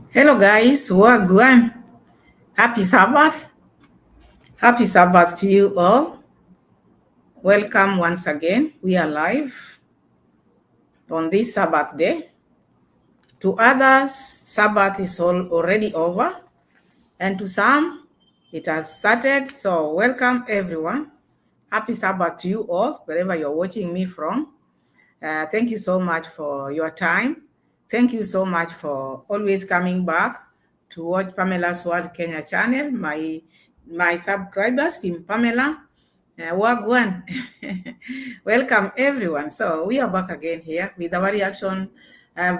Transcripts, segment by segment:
Hello guys, Wagwan. Happy Sabbath. Happy Sabbath to you all. Welcome once again. We are live on this Sabbath day. To others, Sabbath is already over, and to some, it has started. So, welcome everyone. Happy Sabbath to you all, wherever you're watching me from. Thank you so much for your time. Thank you so much for always coming back to watch Pamela's World Kenya channel. My subscribers, Team Pamela, Wagwan. Welcome everyone. So we are back again here with our reaction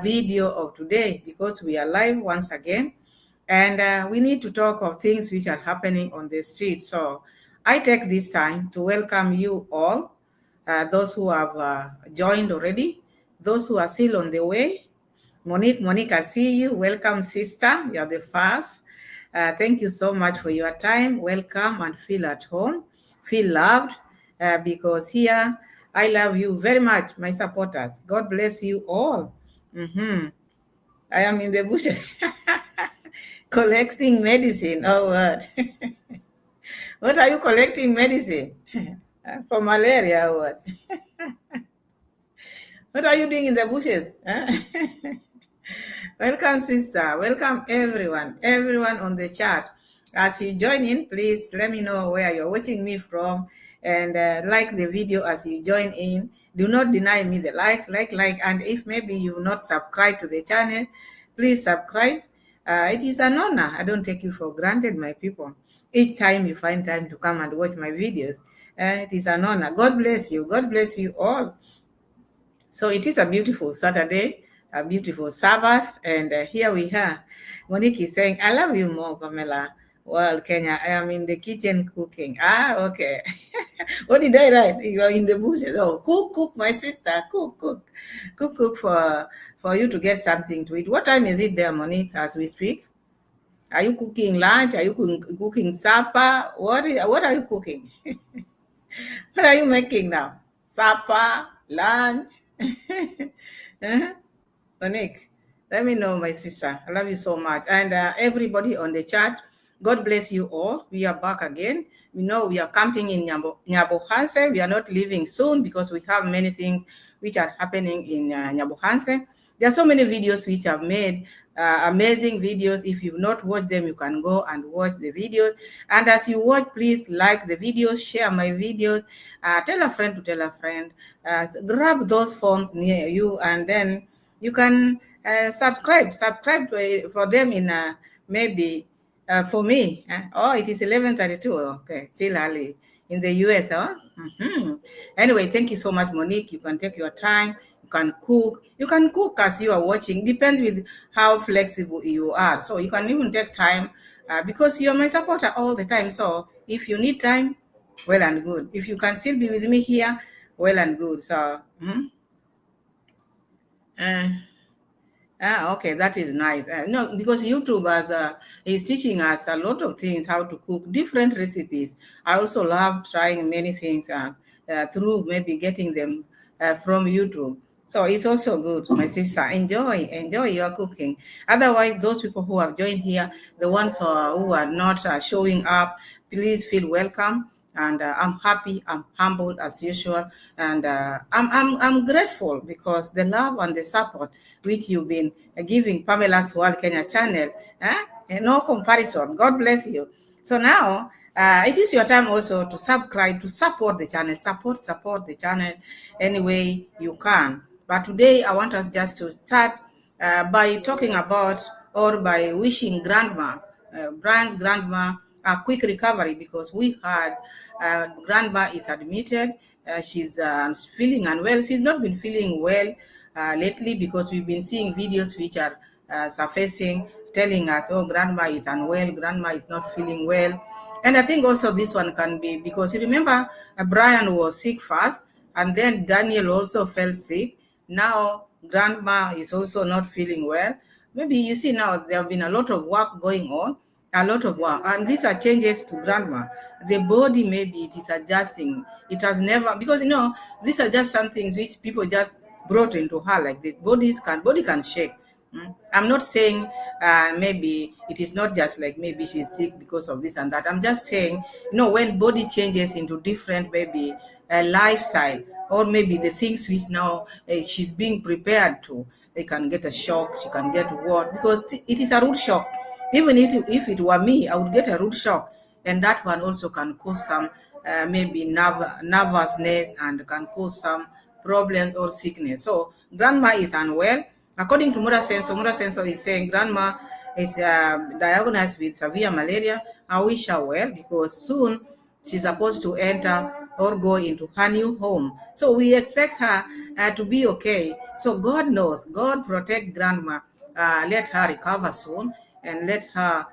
video of today because we are live once again. And we need to talk of things which are happening on the street. So I take this time to welcome you all, those who have joined already, those who are still on the way. Monique, I see you. Welcome, sister. You're the first. Thank you so much for your time. Welcome and feel at home. Feel loved because here I love you very much, my supporters. God bless you all. Mhm. I am in the bushes collecting medicine. Oh, what? What are you collecting medicine? For malaria or what? What are you doing in the bushes? Welcome, sister. Welcome, everyone on the chat. As you join in, please let me know where you're watching me from and like the video as you join in. Do not deny me the like. And if maybe you've not subscribed to the channel, please subscribe. It is an honor. I don't take you for granted, my people. Each time you find time to come and watch my videos, it is an honor. God bless you. God bless you all. So it is a beautiful Saturday, a beautiful Sabbath, and here we are. Monique is saying, I love you more, Pamela. Well, Kenya, I am in the kitchen cooking. Ah, okay. What did I write? You are in the bushes. Oh, cook, my sister. Cook for you to get something to eat. What time is it there, Monique, as we speak? Are you cooking lunch? Are you cooking supper? What are you cooking? What are you making now? Supper, lunch? Huh? Monique, let me know, my sister. I love you so much. And everybody on the chat, God bless you all. We are back again. We know we are camping in Nyabohanse. We are not leaving soon because we have many things which are happening in Nyabohanse. There are so many videos which I've made, amazing videos. If you've not watched them, you can go and watch the videos. And as you watch, please like the videos, share my videos, tell a friend to tell a friend, grab those phones near you, and then you can subscribe for them in maybe for me. Oh, it is 11:32. Okay, still early in the US. Huh? Anyway, thank you so much, Monique. You can take your time. You can cook. You can cook as you are watching. Depends with how flexible you are. So you can even take time because you're my supporter all the time. So if you need time, well and good. If you can still be with me here, well and good. So. Uh, okay, that is nice. No, because YouTube is teaching us a lot of things, how to cook different recipes. I also love trying many things through maybe getting them from YouTube. So it's also good, my sister. Enjoy your cooking. Otherwise, those people who have joined here, the ones who are not showing up, please feel welcome. And I'm happy, I'm humbled as usual, and I'm grateful because the love and the support which you've been giving Pamela's World Kenya channel, no comparison. God bless you. So now it is your time also to subscribe, to support the channel, support the channel any way you can. But today I want us just to start by talking about or by wishing Brian's grandma a quick recovery because we heard grandma is admitted. She's feeling unwell. She's not been feeling well lately because we've been seeing videos which are surfacing telling us, oh, grandma is unwell, grandma is not feeling well. And I think also this one can be because you remember Brian was sick first and then Daniel also fell sick. Now grandma is also not feeling well. Maybe you see now there have been a lot of work going on, a lot of work, and these are changes to grandma. The body maybe it is adjusting. It has never because these are just some things which people just brought into her like this. Body can shake. I'm not saying maybe it is not just like maybe she's sick because of this and that. I'm just saying, when body changes into different maybe lifestyle, or maybe the things which now she's being prepared to, they can get a shock. She can get what, because it is a root shock. Even if it were me, I would get a root shock, and that one also can cause some maybe nervousness, and can cause some problems or sickness. So grandma is unwell. According to Muraseno is saying grandma is diagnosed with severe malaria. I wish her well, because soon she's supposed to enter or go into her new home. So we expect her to be okay. So God knows. God protect grandma. Let her recover soon, and let her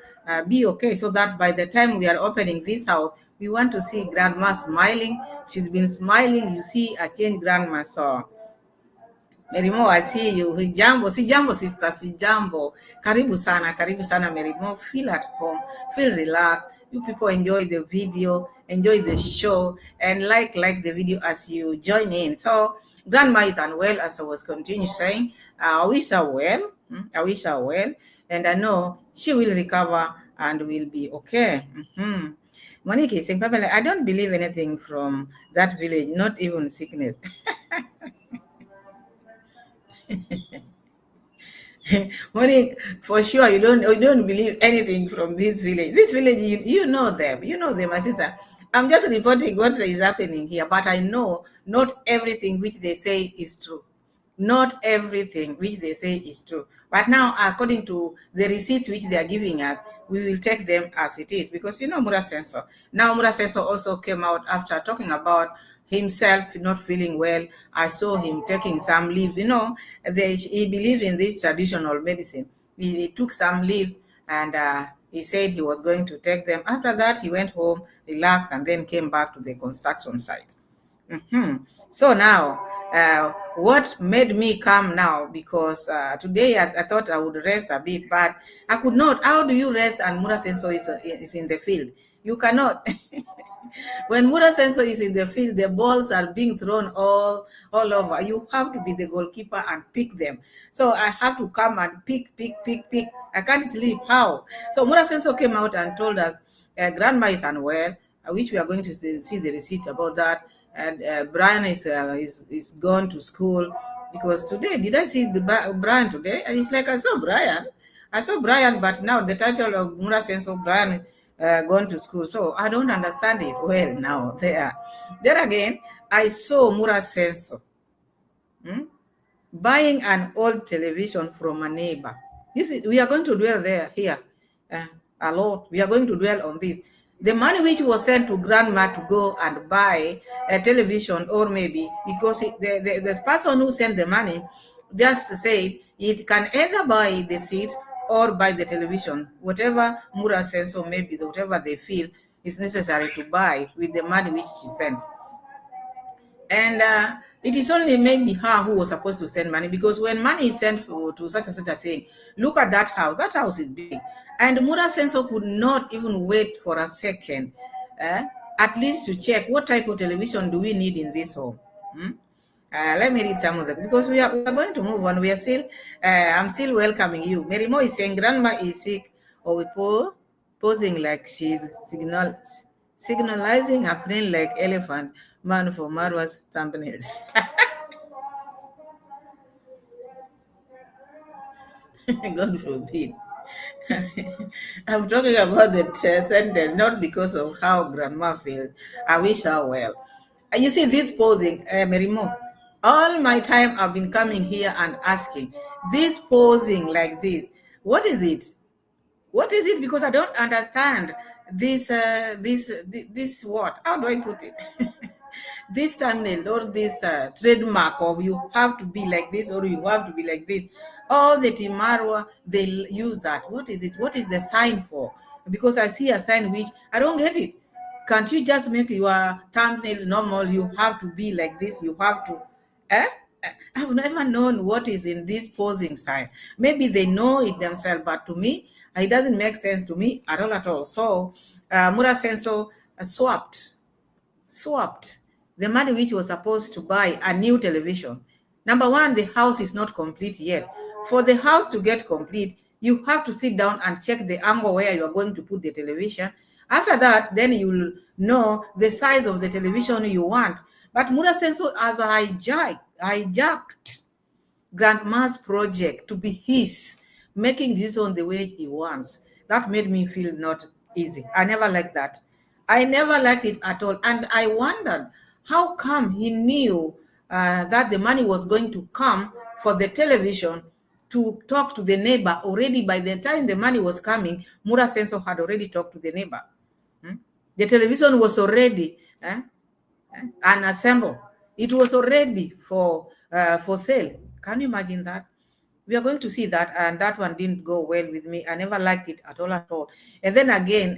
be okay, so that by the time we are opening this house, we want to see grandma smiling. She's been smiling. You see a changed grandma. So Merimo, I see you. Hujambo, si jambo sister, si jambo. Karibu sana Merimo. Feel at home, feel relaxed. You people enjoy the video, enjoy the show, and like the video as you join in. So grandma is unwell, as I was continuing saying. I wish her well. I wish her well, and I know she will recover and will be okay. Monique is saying, Pamela, I don't believe anything from that village, not even sickness. Monique, for sure you don't believe anything from this village. This village, you know them. You know them, my sister. I'm just reporting what is happening here, but I know not everything which they say is true. Not everything which they say is true. But now, according to the receipts which they are giving us, we will take them as it is, because Muraseno. Now Muraseno also came out after talking about himself not feeling well. I saw him taking some leaves. He believes in this traditional medicine. He took some leaves, and he said he was going to take them. After that, he went home, relaxed, and then came back to the construction site. So now, what made me come now? Because today I thought I would rest a bit, but I could not. How do you rest and Muraseno is in the field? You cannot. When Muraseno is in the field, the balls are being thrown all over. You have to be the goalkeeper and pick them. So I have to come and pick. I can't sleep. How? So Muraseno came out and told us grandma is unwell, which we are going to see the receipt about that. And Brian is gone to school, because today, did I see the Brian today? And it's like I saw Brian, but now the title of Muraseno, Brian gone to school. So I don't understand it well now. There again, I saw Muraseno buying an old television from a neighbor. We are going to dwell there here uh, a lot. We are going to dwell on this. The money which was sent to grandma to go and buy a television, or maybe because the person who sent the money just said it can either buy the seats or buy the television, whatever Muraseno, maybe whatever they feel is necessary to buy with the money which she sent. And it is only maybe her who was supposed to send money, because when money is sent to such and such a thing, look at that house. That house is big. And Muraseno could not even wait for a second, eh, at least to check what type of television do we need in this home. Hmm? Let me read some of them, because we are going to move on. I'm still welcoming you. Merimo is saying grandma is sick, or posing like she's signalizing a plane like elephant man for Marwa'S thumbnails. God forbid. I'm talking about the sentence, not because of how grandma feels. I wish her well. You see, this posing, Merimo, all my time I've been coming here and asking, this posing like this, what is it? What is it? Because I don't understand this what? How do I put it? This thumbnail, or this trademark of you have to be like this, or you have to be like this. All the Timarwa, they use that. What is it? What is the sign for? Because I see a sign which I don't get it. Can't you just make your thumbnails normal? You have to be like this. You have to. Eh? I've never known what is in this posing sign. Maybe they know it themselves, but to me, it doesn't make sense to me at all at all. So, Muraseno swapped the money which was supposed to buy a new television. Number one, the house is not complete yet. For the house to get complete, you have to sit down and check the angle where you are going to put the television. After that, then you'll know the size of the television you want. But Muraseno has hijacked grandma's project to be his, making this on the way he wants. That made me feel not easy. I never liked that. I never liked it at all. And I wondered how come he knew that the money was going to come for the television to talk to the neighbor already. By the time the money was coming, Muraseno had already talked to the neighbor. The television was already unassembled. It was already for sale. Can you imagine that? We are going to see that, and that one didn't go well with me. I never liked it at all, at all. And then again,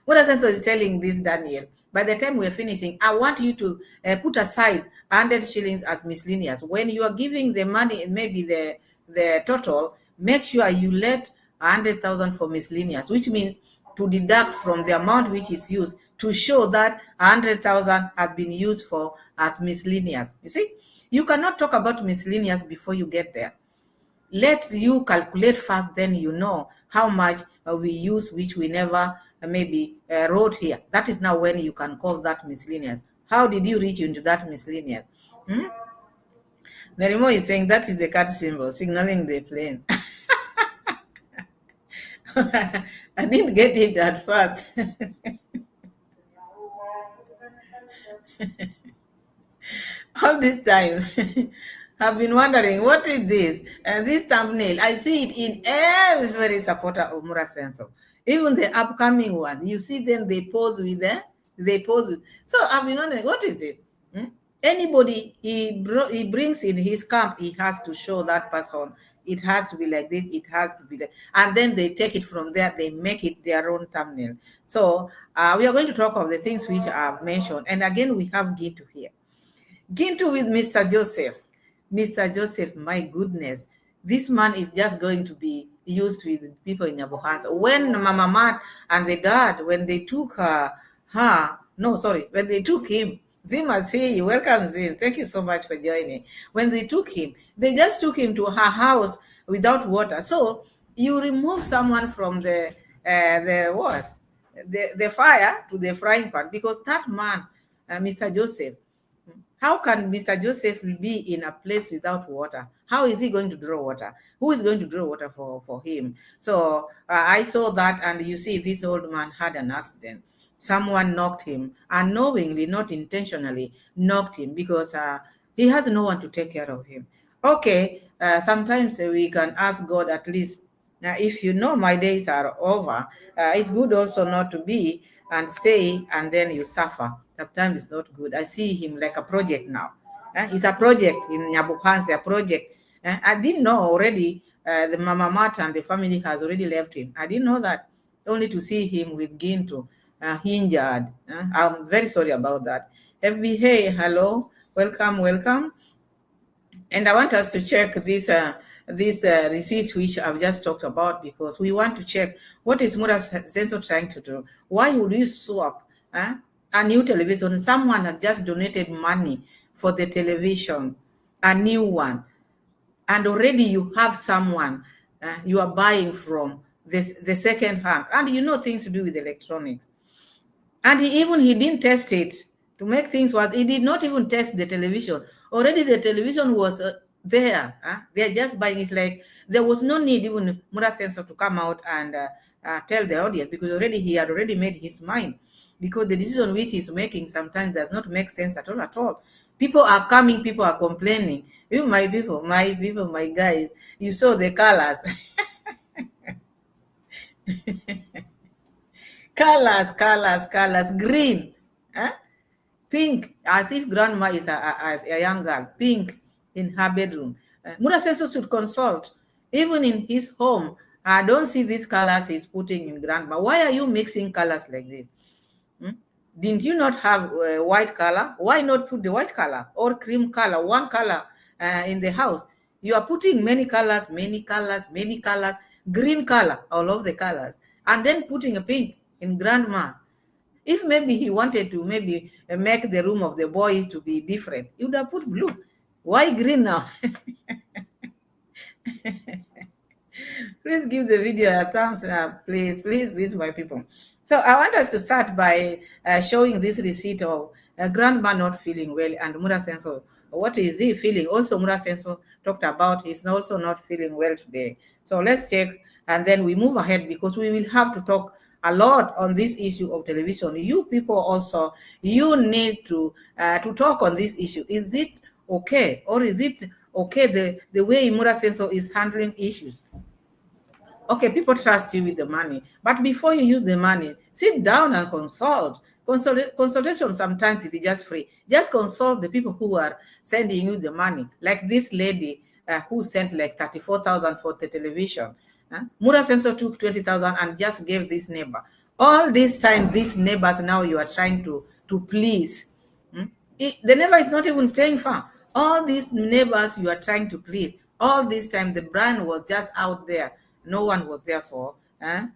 what Senso is telling this Daniel, by the time we're finishing, I want you to put aside 100 shillings as miscellaneous. When you are giving the money, maybe the total, make sure you let 100,000 for miscellaneous, which means to deduct from the amount which is used to show that 100,000 has been used for as miscellaneous. You see, you cannot talk about miscellaneous before you get there. Let you calculate first, then you know how much we use, which we never maybe wrote here. That is now when you can call that miscellaneous. How did you reach into that miscellaneous? Merimo is saying that is the cat symbol signaling the plane. I didn't get it at first. All this time, I've been wondering what is this? And this thumbnail, I see it in every supporter of Muraseno. Even the upcoming one, you see them, they pose with. So I've been wondering, what is it? Anybody he brings in his camp, he has to show that person. It has to be like this, it has to be that. And then they take it from there, they make it their own thumbnail. So we are going to talk of the things which I've mentioned. And again, we have Gintu here. Gintu with Mr. Joseph. Mr. Joseph, my goodness, this man is just going to be used with people in Nyabohansa. When Mama Mat and the dad, when they took when they took him, Zim, I see you. Welcome, Zim. Thank you so much for joining. When they took him, they just took him to her house without water. So you remove someone from the fire to the frying pan, because that man, Mr. Joseph, how can Mr. Joseph be in a place without water? How is he going to draw water? Who is going to draw water for him? So I saw that, and you see, this old man had an accident. Someone knocked him, unknowingly, not intentionally, knocked him because he has no one to take care of him. Okay, sometimes we can ask God at least, if you know my days are over, it's good also not to be and stay and then you suffer. Sometimes it's not good. I see him like a project now. It's a project in Nyabuhansi, a project. I didn't know already the Mama Mat and the family has already left him. I didn't know that, only to see him with Gintu injured. I'm very sorry about that. FB, hey, hello, welcome. And I want us to check this receipts which I've just talked about, because we want to check what is Muraseno trying to do. Why would you swap a new television? Someone has just donated money for the television, a new one, and already you have someone you are buying from the second hand, and you know things to do with electronics. And he didn't test it. To make things worse, he did not even test the television. Already the television was there. They're just buying. It's like there was no need even Muraseno to come out and tell the audience, because already he had already made his mind. Because the decision which he's making sometimes does not make sense at all. People are coming, people are complaining. You, my people, my guys, you saw the colors. colors, green, pink, as if grandma is a young girl, pink in her bedroom. Muraseno should consult, even in his home. I don't see these colors he's putting in grandma. Why are you mixing colors like this? Didn't you not have white color? Why not put the white color or cream color, one color in the house? You are putting many colors, green color, all of the colors, and then putting a pink in grandma. If maybe he wanted to maybe make the room of the boys to be different, he would have put blue. Why green now? Please give the video a thumbs up, please, please, please, my people. So I want us to start by showing this receipt of a grandma not feeling well and Muraseno. What is he feeling? Also, Muraseno talked about he's also not feeling well today. So let's check and then we move ahead because we will have to talk a lot on this issue of television. You people also, you need to talk on this issue. Is it okay or is it okay the way Muraseno is handling issues? Okay, people trust you with the money, but before you use the money, sit down and consult. Consultation sometimes it is just free. Just consult the people who are sending you the money, like this lady who sent like 34,000 for the television. Muraseno took 20,000 and just gave this neighbor. All this time, these neighbors now you are trying to please. The neighbor is not even staying far. All these neighbors you are trying to please. All this time, the brand was just out there. No one was there for. Eh?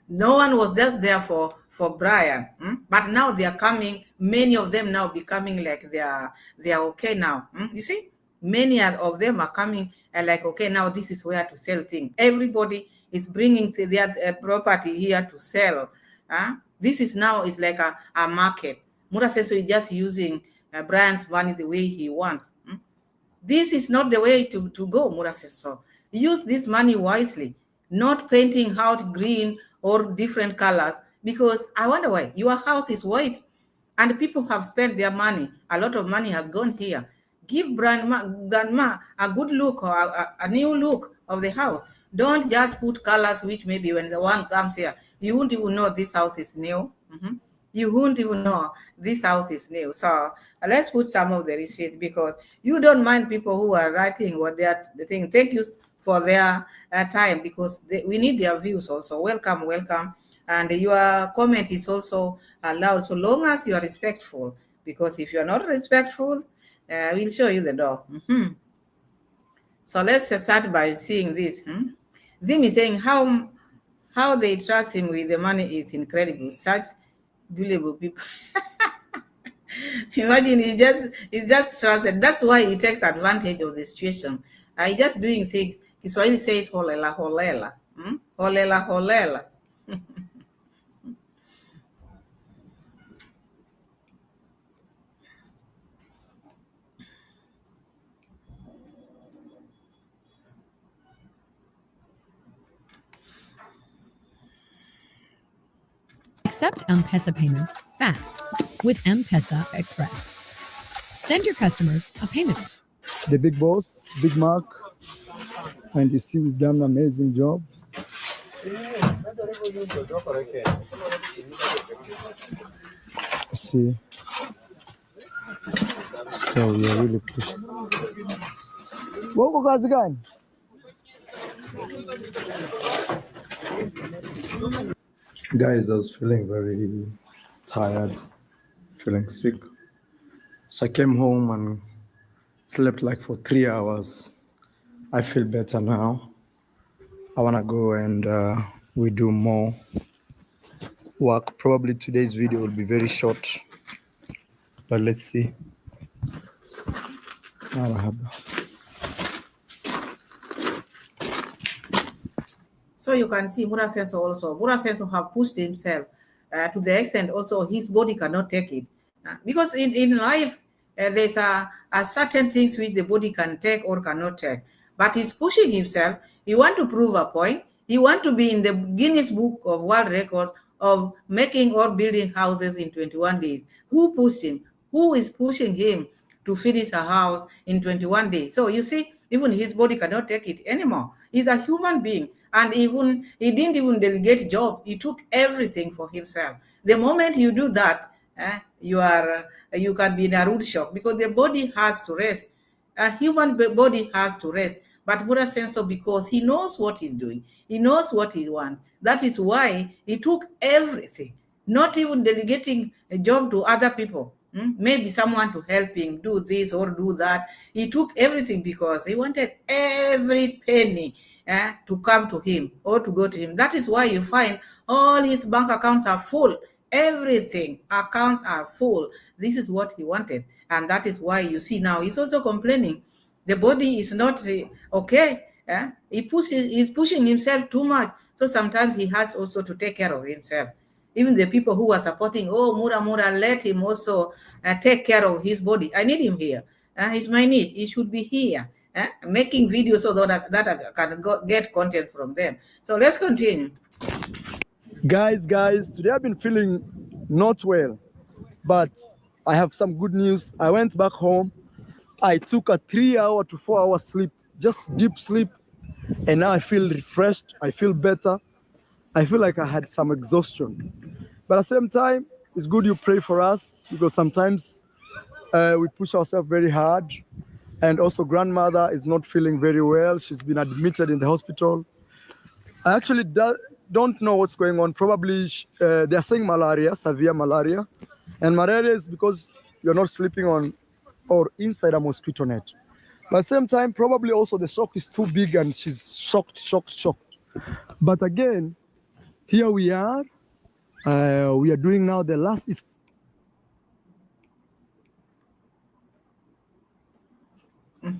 No one was just there for Brian. But now they are coming. Many of them now becoming like they are okay now. You see, many of them are coming and like okay now this is where to sell things. Everybody is bringing their property here to sell. This is now is like a market. Muraseno is just using Brian's money the way he wants. This is not the way to go, Muraseno. Use this money wisely, not painting out green or different colors, because I wonder why. Your house is white and people have spent their money. A lot of money has gone here. Give grandma a good look or a new look of the house. Don't just put colors which maybe when the one comes here, you won't even know this house is new. You won't even know this house is new. So let's put some of the receipts because you don't mind people who are writing what they are the thing. Thank you for their time because we need their views also. Welcome, welcome. And your comment is also allowed so long as you are respectful, because if you are not respectful, we'll show you the door. So let's start by seeing this. Zim is saying how they trust him with the money is incredible. Such gullible people. Imagine he's just trusted. That's why he takes advantage of the situation. He's just doing things. Kiswahili says holela holela. Holela holela. Accept M-Pesa payments fast with M-Pesa Express. Send your customers a payment. The big boss, Big Mark, and you see we've done an amazing job. See, so we are really pushing. Woko kazi gani? Guys, I was feeling very tired, feeling sick. So I came home and slept like for 3 hours. I feel better now. I want to go and we do more work. Probably today's video will be very short, but let's see. So you can see Muraseno also. Muraseno have pushed himself to the extent also his body cannot take it. Because in life, there's a certain things which the body can take or cannot take. But he's pushing himself. He want to prove a point. He want to be in the Guinness Book of World Records of making or building houses in 21 days. Who pushed him? Who is pushing him to finish a house in 21 days? So you see, even his body cannot take it anymore. He's a human being. And even he didn't even delegate job. He took everything for himself. The moment you do that, you can be in a rude shock because the body has to rest. A human body has to rest. But Muraseno, because he knows what he's doing, he knows what he wants. That is why he took everything, not even delegating a job to other people. Maybe someone to help him do this or do that. He took everything because he wanted every penny to come to him or to go to him. That is why you find all his bank accounts are full. Everything, accounts are full. This is what he wanted. And that is why you see now he's also complaining The body is not okay. He's pushing himself too much. So sometimes he has also to take care of himself. Even the people who are supporting, oh, Mura, let him also take care of his body. I need him here. He's my need. He should be here, making videos so that I can get content from them. So let's continue. Guys, today I've been feeling not well, but I have some good news. I went back home. I took a 3 hour to 4 hour sleep, just deep sleep, and now I feel refreshed. I feel better. I feel like I had some exhaustion. But at the same time, it's good you pray for us because sometimes we push ourselves very hard. And also, grandmother is not feeling very well. She's been admitted in the hospital. I actually don't know what's going on. Probably they are saying malaria, severe malaria. And malaria is because you're not sleeping on or inside a mosquito net. But at the same time, probably also the shock is too big and she's shocked. But again, here we are. We are doing now the last.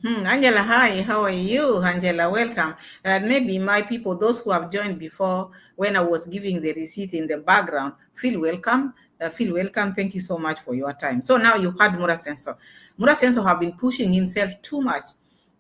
Angela, hi, how are you? Angela, welcome. Maybe my people, those who have joined before when I was giving the receipt in the background, feel welcome. Feel welcome. Thank you so much for your time. So now you had Muraseno. Muraseno have been pushing himself too much.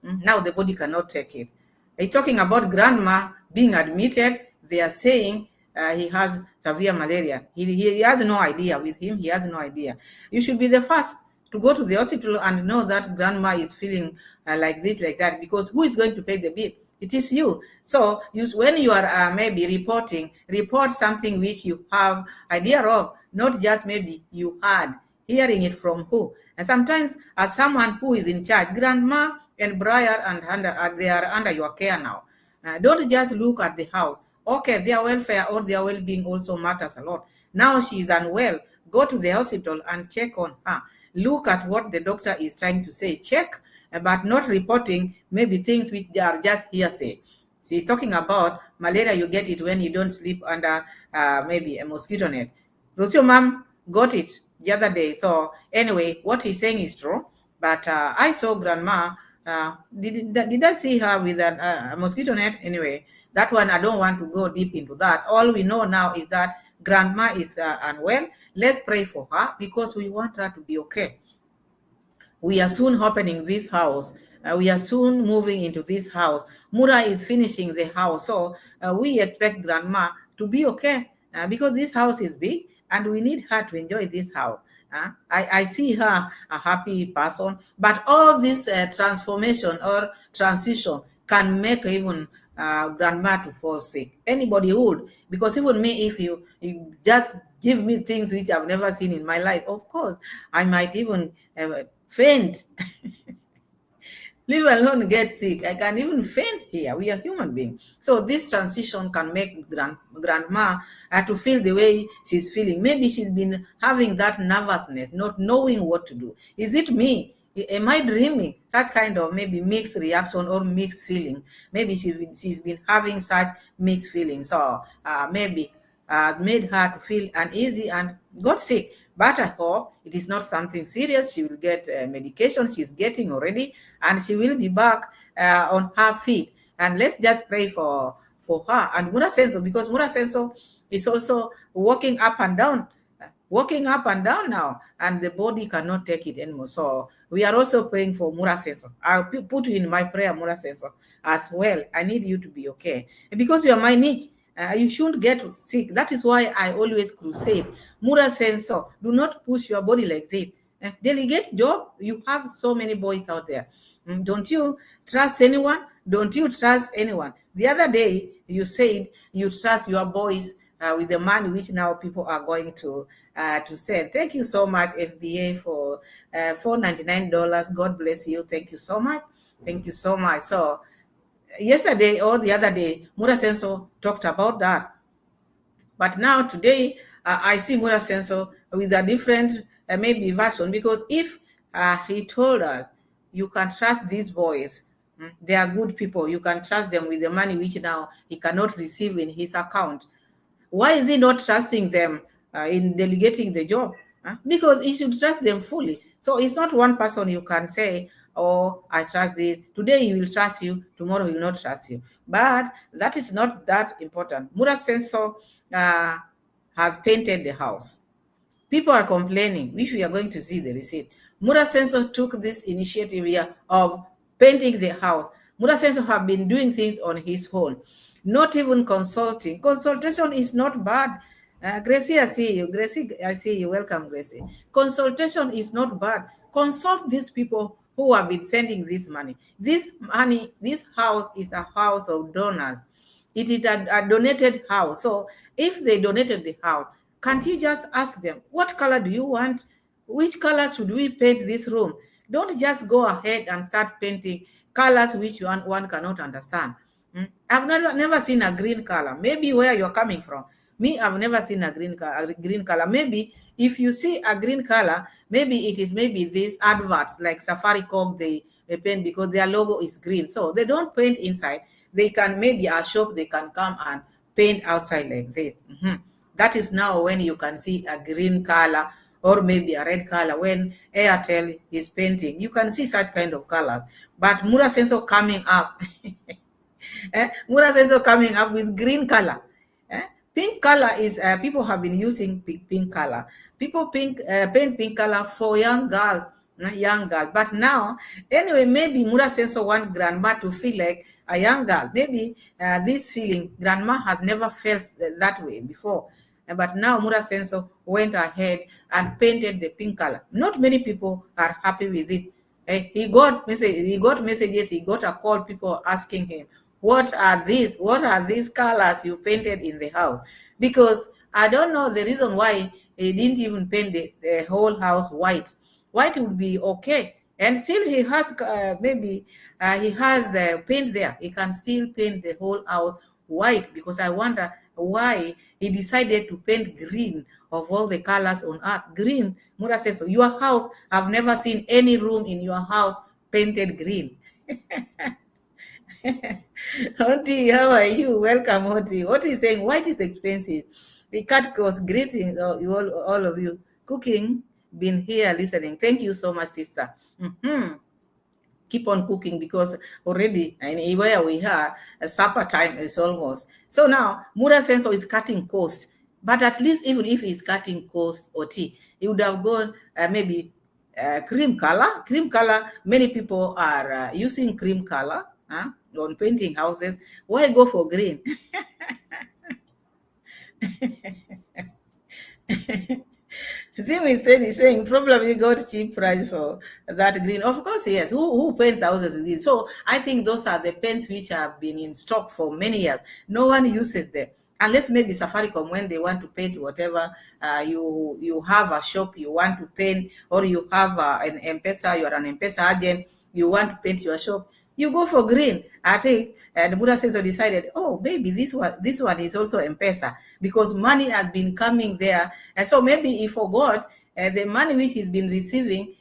Now the body cannot take it. He's talking about grandma being admitted. They are saying he has severe malaria. He has no idea with him. He has no idea. You should be the first to go to the hospital and know that grandma is feeling like this, like that, because who is going to pay the bill? It is you. So when you are maybe report something which you have idea of, not just maybe you had, hearing it from who. And sometimes as someone who is in charge, grandma and Brian they are under your care now. Don't just look at the house. Okay, their welfare or their well-being also matters a lot. Now she is unwell. Go to the hospital and check on her. Look at what the doctor is trying to say. Check, but not reporting maybe things which are just hearsay. She's talking about malaria. You get it when you don't sleep under maybe a mosquito net. Rosio mom got it the other day. So anyway, what he's saying is true. But I saw grandma. Did I see her with a mosquito net? Anyway, that one I don't want to go deep into that. All we know now is that grandma is unwell. Let's pray for her because we want her to be okay. We are soon opening this house. We are soon moving into this house. Mura is finishing the house. So we expect grandma to be okay because this house is big and we need her to enjoy this house. I see her a happy person, but all this transformation or transition can make even grandma to fall sick. Anybody would, because even me, if you just give me things which I've never seen in my life, of course, I might even faint. Leave alone get sick. I can even faint here. We are human beings. So this transition can make grandma to feel the way she's feeling. Maybe she's been having that nervousness, not knowing what to do. Is it me? Am I dreaming? Such kind of maybe mixed reaction or mixed feeling. Maybe she's been having such mixed feelings. So maybe made her to feel uneasy and got sick. But I hope it is not something serious. She will get medication. She's getting already, and she will be back on her feet. And let's just pray for her and Muraseno, because Muraseno is also walking up and down now, and the body cannot take it anymore. So we are also praying for Muraseno. I'll put you in my prayer, Muraseno, as well. I need you to be okay because you are my niche. You shouldn't get sick. That is why I always crusade. Muraseno, do not push your body like this. Delegate job. You have so many boys out there. Don't you trust anyone? Don't you trust anyone? The other day, you said you trust your boys with the money which now people are going to send. Thank you so much, FBA, for $499. God bless you. Thank you so much. Thank you so much. So yesterday or the other day, Muraseno talked about that. But now today, I see Muraseno with a different maybe version, because if he told us you can trust these boys, they are good people, you can trust them with the money which now he cannot receive in his account. Why is he not trusting them in delegating the job? Because you should trust them fully. So it's not one person you can say, oh, I trust this. Today he will trust you, tomorrow he will not trust you. But that is not that important. Muraseno has painted the house. People are complaining, which we are going to see the receipt. Muraseno took this initiative here of painting the house. Muraseno have been doing things on his own, not even consulting. Consultation is not bad. Gracie, I see you. Gracie, I see you. Welcome, Gracie. Consultation is not bad. Consult these people who have been sending this money. This money, this house is a house of donors. It is a donated house. So if they donated the house, can't you just ask them, what color do you want? Which color should we paint this room? Don't just go ahead and start painting colors which one cannot understand. I've never seen a green color. Maybe where you're coming from. Me, I've never seen a green color. Maybe if you see a green color, maybe it is maybe these adverts like Safaricom, they paint because their logo is green. So they don't paint inside. They can maybe a shop, they can come and paint outside like this. That is now when you can see a green color or maybe a red color when Airtel is painting. You can see such kind of colors. But Muraseno coming up, Muraseno coming up with green color. Pink color is, people have been using pink color. People paint pink color for young girls, But now, anyway, maybe Muraseno want grandma to feel like a young girl. Maybe this feeling, grandma has never felt that way before. But now Muraseno went ahead and painted the pink color. Not many people are happy with it. He got messages, he got a call, people asking him, what are these? What are these colors you painted in the house? Because I don't know the reason why he didn't even paint the whole house white. White would be okay. And still he has maybe he has the paint there. He can still paint the whole house white, because I wonder why he decided to paint green of all the colors on earth. Green, Muraseno, your house, I've never seen any room in your house painted green. Oti, how are you? Welcome, Oti. Oti is saying white is expensive. The cut cost, greetings, all of you. Cooking, been here listening. Thank you so much, sister. Keep on cooking, because already where we are, supper time is almost. So now Muraseno is cutting cost, but at least even if he's cutting cost, Oti, he would have gone maybe cream color. Cream color, many people are using cream color on painting houses. Why go for green? Zim said he's saying probably got cheap price for that green. Of course, yes. Who paints houses with it? So I think those are the paints which have been in stock for many years. No one uses them. Unless maybe Safaricom, when they want to paint whatever, you have a shop you want to paint, or you have an M-Pesa, you are an M-Pesa agent, you want to paint your shop, you go for green. I think the Muraseno decided, oh, maybe this one is also M-Pesa, because money has been coming there. And so maybe he forgot the money which he's been receiving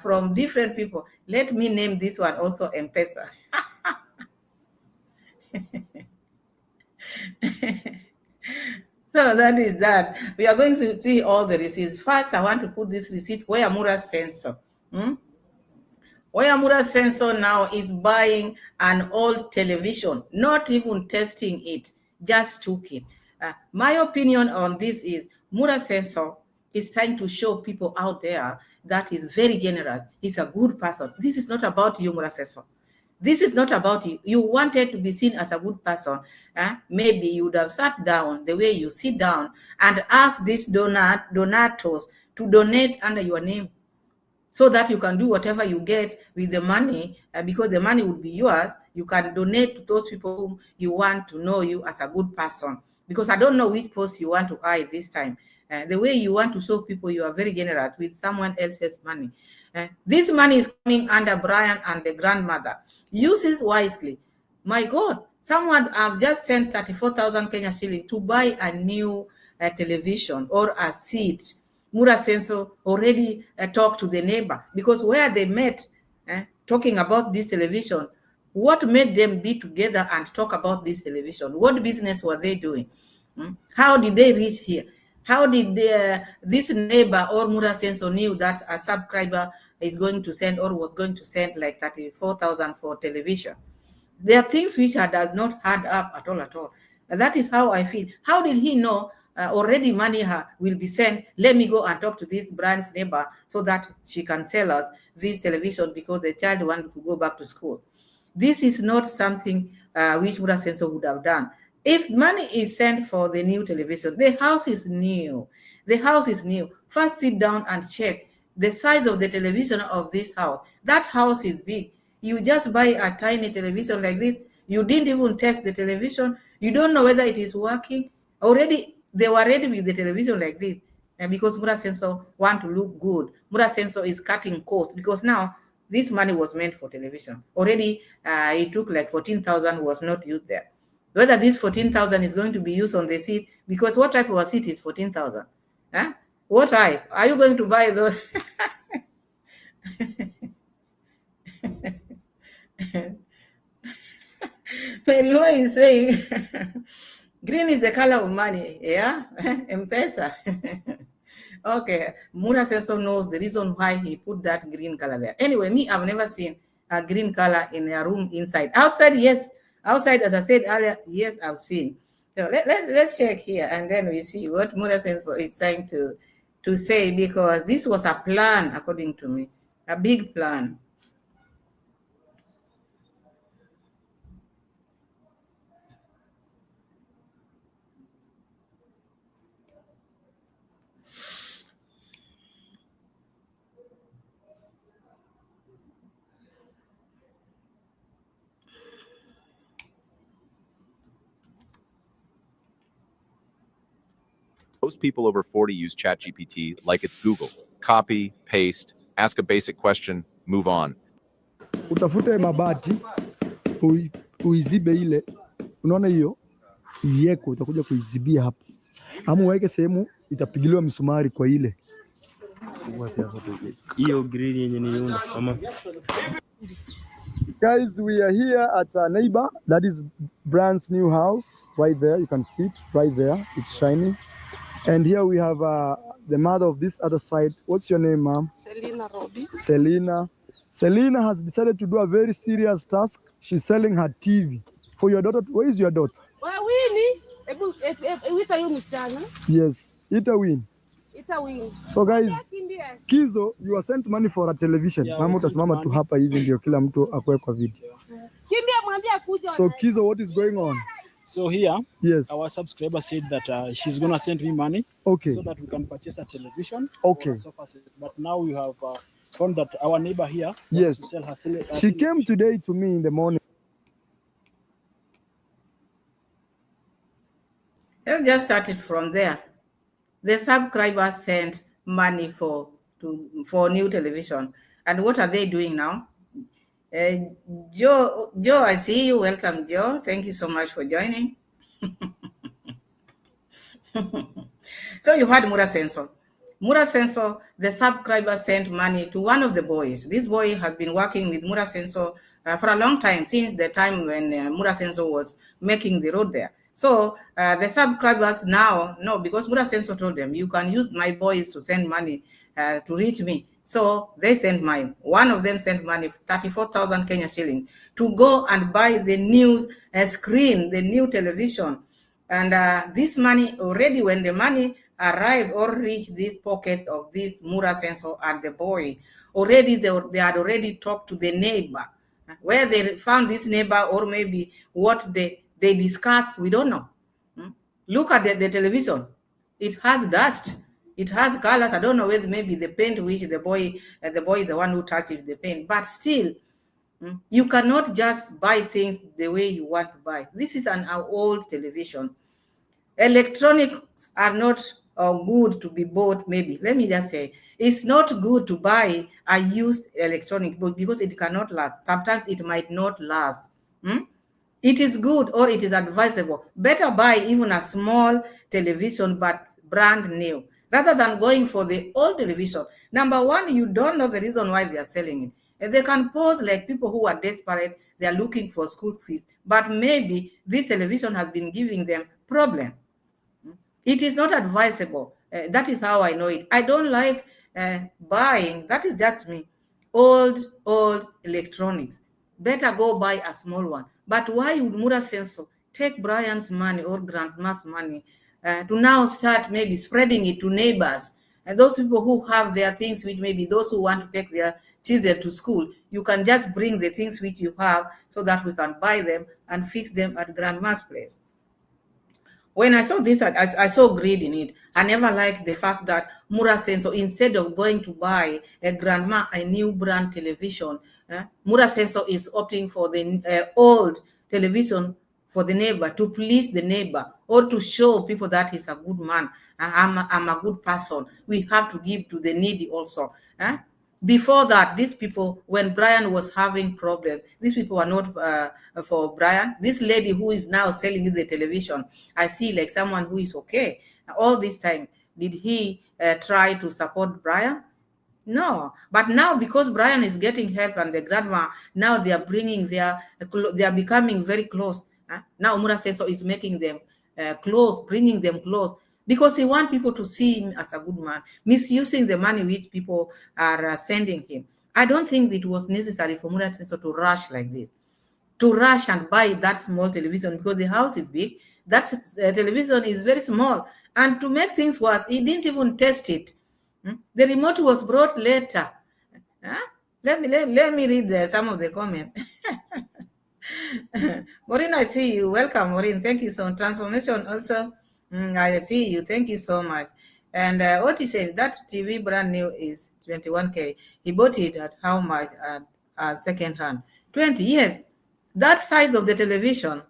from different people. Let me name this one also M-Pesa. So that is that. We are going to see all the receipts. First, I want to put this receipt where Muraseno. Where Muraseno now is buying an old television, not even testing it, just took it. My opinion on this is Muraseno is trying to show people out there that he's very generous. He's a good person. This is not about you, Muraseno. This is not about you. You wanted to be seen as a good person. Maybe you would have sat down the way you sit down and ask these donators to donate under your name, so that you can do whatever you get with the money, because the money would be yours. You can donate to those people whom you want to know you as a good person. Because I don't know which post you want to eye this time. The way you want to show people you are very generous with someone else's money. This money is coming under Brian and the grandmother. Use it wisely. My God, someone have just sent 34,000 Kenya shillings to buy a new television or a seat. Muraseno already talked to the neighbor, because where they met talking about this television, what made them be together and talk about this television? What business were they doing? How did they reach here? How did this neighbor or Muraseno knew that a subscriber is going to send or was going to send like 34,000 for television? There are things which does not add up at all at all. That is how I feel. How did he know already money will be sent? Let me go and talk to this brand's neighbor so that she can sell us this television because the child wanted to go back to school. This is not something which Muraseno would have done. If money is sent for the new television, the house is new. The house is new. First, sit down and check the size of the television of this house. That house is big. You just buy a tiny television like this. You didn't even test the television. You don't know whether it is working. Already, they were ready with the television like this. And because Muraseno want to look good, Muraseno is cutting costs because now this money was meant for television. Already, it took like 14,000 was not used there. Whether this 14,000 is going to be used on the seat, because what type of a seat is 14,000? Huh? What type? Are you going to buy those? Pelua is saying, green is the color of money, yeah? M-Pesa. Okay, Muraseno knows the reason why he put that green color there. Anyway, me, I've never seen a green color in a room inside. Outside, yes. Outside, as I said earlier, yes, I've seen. So let's check here, and then we see what Muraseno is trying to say, because this was a plan, according to me, a big plan. Most people over 40 use ChatGPT like it's Google. Copy, paste, ask a basic question, move on. Utafute mabati uizibe ile, unaona hiyo iweko, utakuja kuizibia hapo, ama uweke sehemu itapigiliwa misumari kwa ile hiyo green yenye niona mama. Guys, we are here at a neighbor. That is Brand's new house right there. You can see it right there. It's shiny. And here we have the mother of this other side. What's your name, ma'am? Selina Robi. Selina. Selina has decided to do a very serious task. She's selling her TV for your daughter. Where is your daughter? Wawini, ita yu msichana. Yes, ita win. Ita win. So guys, Kizo, you are sent money for a television. Mama utasimama tu hapa hivi ndio kila mtu akwe kwa video. Kimbia mwambia kuja. So Kizo, what is going on? So here, yes, our subscriber said that she's gonna send me money, okay, so that we can purchase a television. Okay. Or a sofa set. But now we have found that our neighbor here yes, to sell her she came today to me in the morning. Let's just start it from there. The subscribers sent money for new television. And what are they doing now? Joe, I see you. Welcome, Joe. Thank you so much for joining. So you heard Muraseno. Muraseno, the subscriber sent money to one of the boys. This boy has been working with Muraseno for a long time, since the time when Muraseno was making the road there. So the subscribers now know, because Muraseno told them, you can use my boys to send money to reach me. So they sent mine. One of them sent money, 34,000 Kenya shillings, to go and buy the news screen, the new television. And this money already, when the money arrived or reached this pocket of this Muraseno and the boy, already they had already talked to the neighbor. Where they found this neighbor, or maybe what they discussed, we don't know. Look at the television. It has dust. It has colors. I don't know whether maybe the paint which the boy is the one who touched the paint. But still, you cannot just buy things the way you want to buy. This is an old television. Electronics are not good to be bought, maybe. Let me just say, it's not good to buy a used electronic because it cannot last. Sometimes it might not last. It is good, or it is advisable. Better buy even a small television, but brand new, rather than going for the old television. Number one, you don't know the reason why they are selling it. And they can pose like people who are desperate, they are looking for school fees. But maybe this television has been giving them problem. It is not advisable. That is how I know it. I don't like buying, that is just me, old electronics. Better go buy a small one. But why would Muraseno take Brian's money or grandma's money to now start maybe spreading it to neighbors? And those people who have their things, which maybe those who want to take their children to school, you can just bring the things which you have so that we can buy them and fix them at grandma's place. When I saw this, I saw greed in it. I never liked the fact that Muraseno, instead of going to buy a grandma a new brand television, Muraseno is opting for the old television for the neighbor, to please the neighbor, or to show people that he's a good man. I'm a good person. We have to give to the needy also. Before that, these people, when Brian was having problems, these people are not for Brian. This lady who is now selling you the television, I see like someone who is okay. All this time, did he try to support Brian? No, but now because Brian is getting help and the grandma, now they are bringing they are becoming very close. Now Muraseno is making them close, bringing them close because he wants people to see him as a good man, misusing the money which people are sending him. I don't think it was necessary for Muraseno to rush like this, to rush and buy that small television because the house is big. That television is very small. And to make things worse, he didn't even test it. The remote was brought later. Let me read some of the comments. Maureen, I see you. Welcome, Maureen. Thank you so much. Transformation also. I see you. Thank you so much. And what he said, that TV brand new is 21K. He bought it at how much at second hand? 20 years. That size of the television,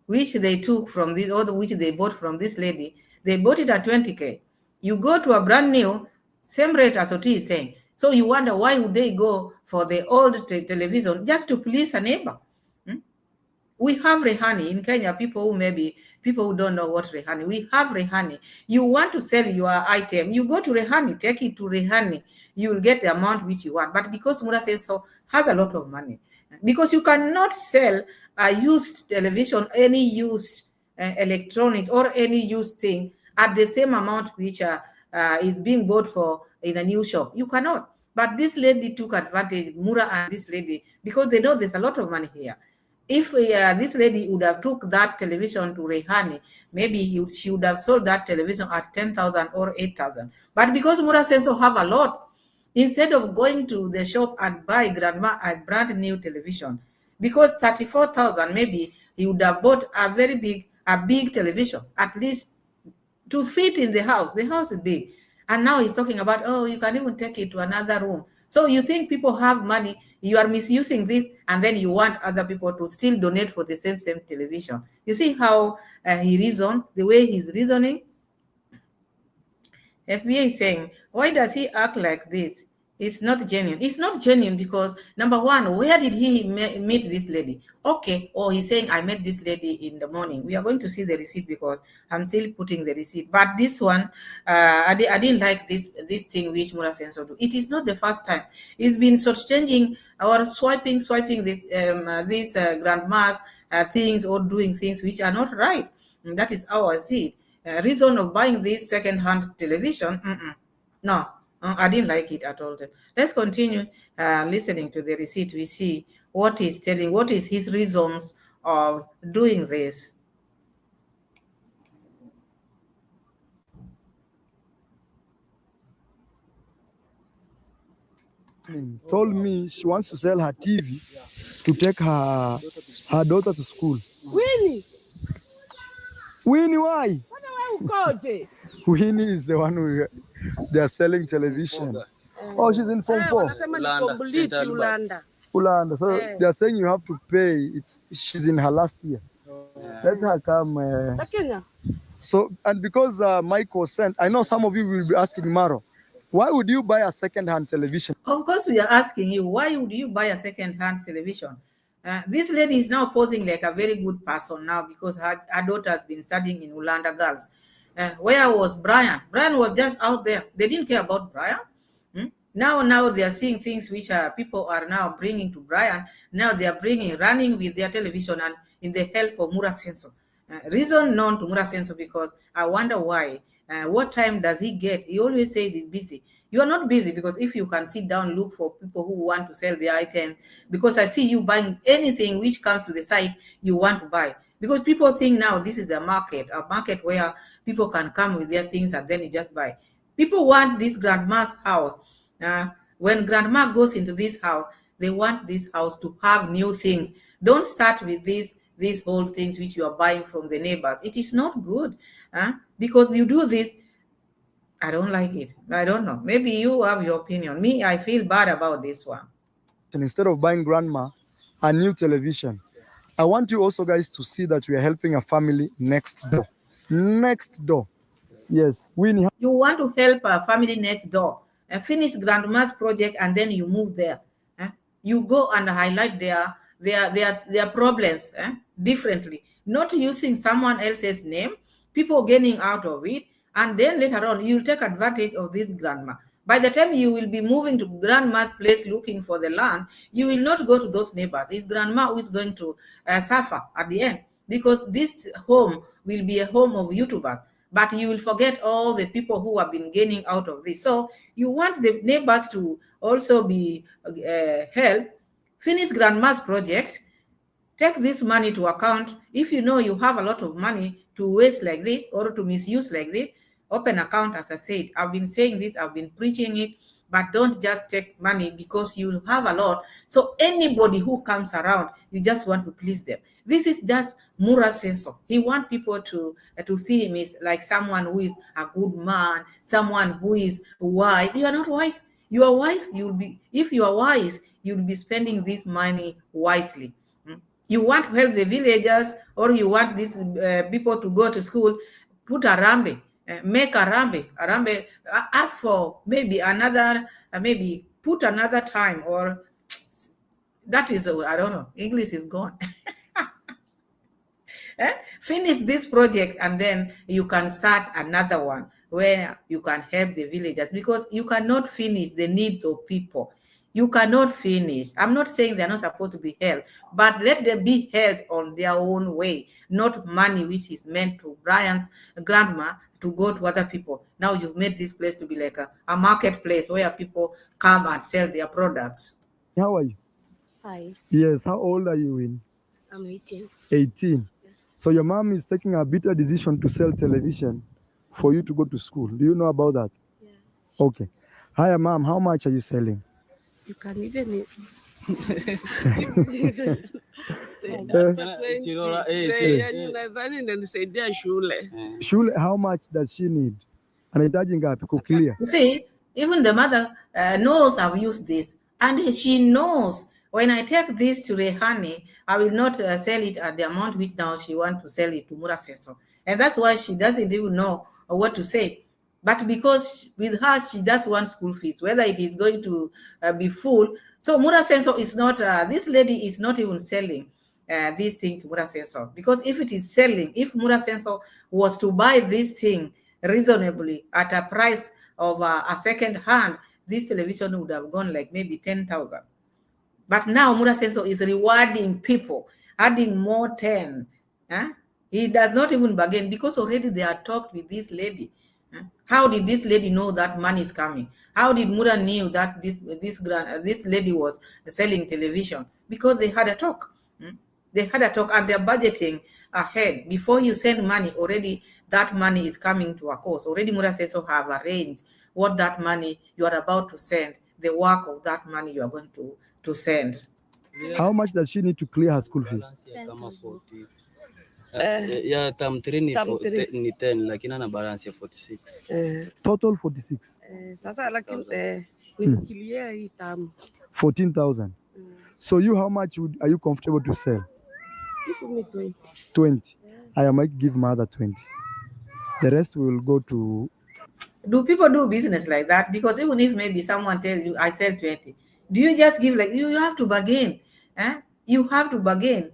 which they took from this, or which they bought from this lady, they bought it at 20K. You go to a brand new, same rate as Oti is saying. So you wonder why would they go for the old television just to please a neighbor? We have rehani in Kenya. People who don't know what rehani. We have rehani. You want to sell your item, you go to rehani, take it to rehani. You will get the amount which you want. But because Muraseno has a lot of money, because you cannot sell a used television, any used electronics or any used thing at the same amount which is being bought for in a new shop. You cannot. But this lady took advantage, Mura and this lady, because they know there's a lot of money here. If this lady would have took that television to Rehani, maybe she would have sold that television at 10,000 or 8,000. But because Muraseno have a lot, instead of going to the shop and buy grandma a brand new television, because 34,000, maybe he would have bought a big television, at least to fit in the house. The house is big. And now he's talking about, oh, you can even take it to another room. So you think people have money, you are misusing this, and then you want other people to still donate for the same television. You see how he reasoned, the way he's reasoning? FBA is saying, why does he act like this? It's not genuine. It's not genuine because, number one, where did he meet this lady? Okay, he's saying, I met this lady in the morning. We are going to see the receipt because I'm still putting the receipt. But this one, I didn't like this thing which Muraseno do. It is not the first time. It's been shortchanging or swiping these grandmas things or doing things which are not right. And that is how I see it. Reason of buying this second-hand television, no. I didn't like it at all. Let's continue listening to the receipt. We see what he's telling, what is his reasons of doing this. Told me she wants to sell her TV to take her daughter to school. Winnie, Winnie, why? what are you Winnie is the one who they are selling television. Oh, she's in Form 4. Ulanda. So they are saying you have to pay. She's in her last year. Let her come. So, and because Mike was sent, I know some of you will be asking Maro, why would you buy a second-hand television? Of course, we are asking you, why would you buy a second-hand television? This lady is now posing like a very good person now because her daughter has been studying in Ulanda Girls. Where was Brian? Brian was just out there. They didn't care about Brian. Now they are seeing things which people are now bringing to Brian. Now they are running with their television and in the help of Muraseno. Reason known to Muraseno, because I wonder why. What time does he get? He always says he's busy. You are not busy, because if you can sit down, look for people who want to sell their item, because I see you buying anything which comes to the site you want to buy. Because people think now this is a market where people can come with their things and then you just buy. People want this grandma's house. When grandma goes into this house, they want this house to have new things. Don't start with these whole things which you are buying from the neighbors. It is not good. Because you do this, I don't like it. I don't know. Maybe you have your opinion. Me, I feel bad about this one. And instead of buying grandma a new television, I want you also guys to see that we are helping a family next door. Next door. Yes, Winnie. You want to help a family next door and finish grandma's project, and then you move there. You go and highlight their problems differently, not using someone else's name, people getting out of it, and then later on you'll take advantage of this grandma. By the time you will be moving to grandma's place looking for the land, you will not go to those neighbors. It's grandma who is going to suffer at the end, because this home will be a home of YouTubers, but you will forget all the people who have been gaining out of this. So you want the neighbors to also be helped. Finish grandma's project, take this money to account. If you know you have a lot of money to waste like this or to misuse like this, open account. As I said, I've been saying this, I've been preaching it, but don't just take money because you have a lot. So anybody who comes around, you just want to please them. This is just Muraseno. He wants people to see him as like someone who is a good man, someone who is wise. You are not wise. You are wise. You will be. If you are wise, you will be spending this money wisely. You want to help the villagers, or you want these people to go to school, put a rambe, make a rambe, ask for maybe another, maybe put another time, or that is, I don't know, English is gone. Finish this project and then you can start another one where you can help the villagers, because you cannot finish the needs of people. You cannot finish. I'm not saying they're not supposed to be held, but let them be held on their own way, not money which is meant to Brian's grandma to go to other people. Now you've made this place to be like a marketplace where people come and sell their products. How are you? Hi, Yes, how old are you, Winnie? I'm 18. 18. So your mom is taking a bitter decision to sell television for you to go to school. Do you know about that? Yes. Okay. Hi, mom, how much are you selling? You can even Shule, how much does she need? Anahitaji ngapi kuclear? You see, even the mother knows I've used this, and she knows when I take this to Rehani, I will not sell it at the amount which now she wants to sell it to Muraseno. And that's why she doesn't even know what to say. But because with her, she just wants school fees, whether it is going to be full. So Muraseno is not, this lady is not even selling this thing to Muraseno. Because if it is selling, if Muraseno was to buy this thing reasonably at a price of a second hand, this television would have gone like maybe 10,000. But now Muraseno is rewarding people, adding more 10. He does not even bargain, because already they are talked with this lady. How did this lady know that money is coming? How did Mura knew that this lady was selling television? Because they had a talk. They had a talk, and they're budgeting ahead. Before you send money, already that money is coming to a cost. Already Muraseno have arranged what that money you are about to send, the work of that money you are going to send. How much does she need to clear her school fees? Term 3 ni 10 lakini ana balance ya 46. Total 46. sasa lakini nikilia hii tamu 14,000. So you, how much are you comfortable to sell? give me 20. 20. I might give mother 20. The rest will go to. Do people do business like that? Because even if maybe someone tells you, I sell 20, do you just give like, you have to bargain? You have to bargain.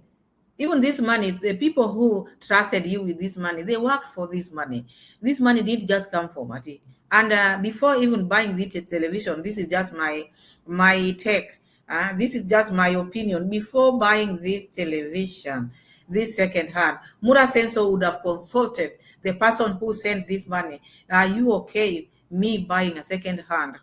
Even this money, the people who trusted you with this money, they worked for this money. This money didn't just come from Mati. And before even buying this television, this is just my take. This is just my opinion. Before buying this television, this second hand. Muraseno would have consulted the person who sent this money. Are you okay me buying a second hand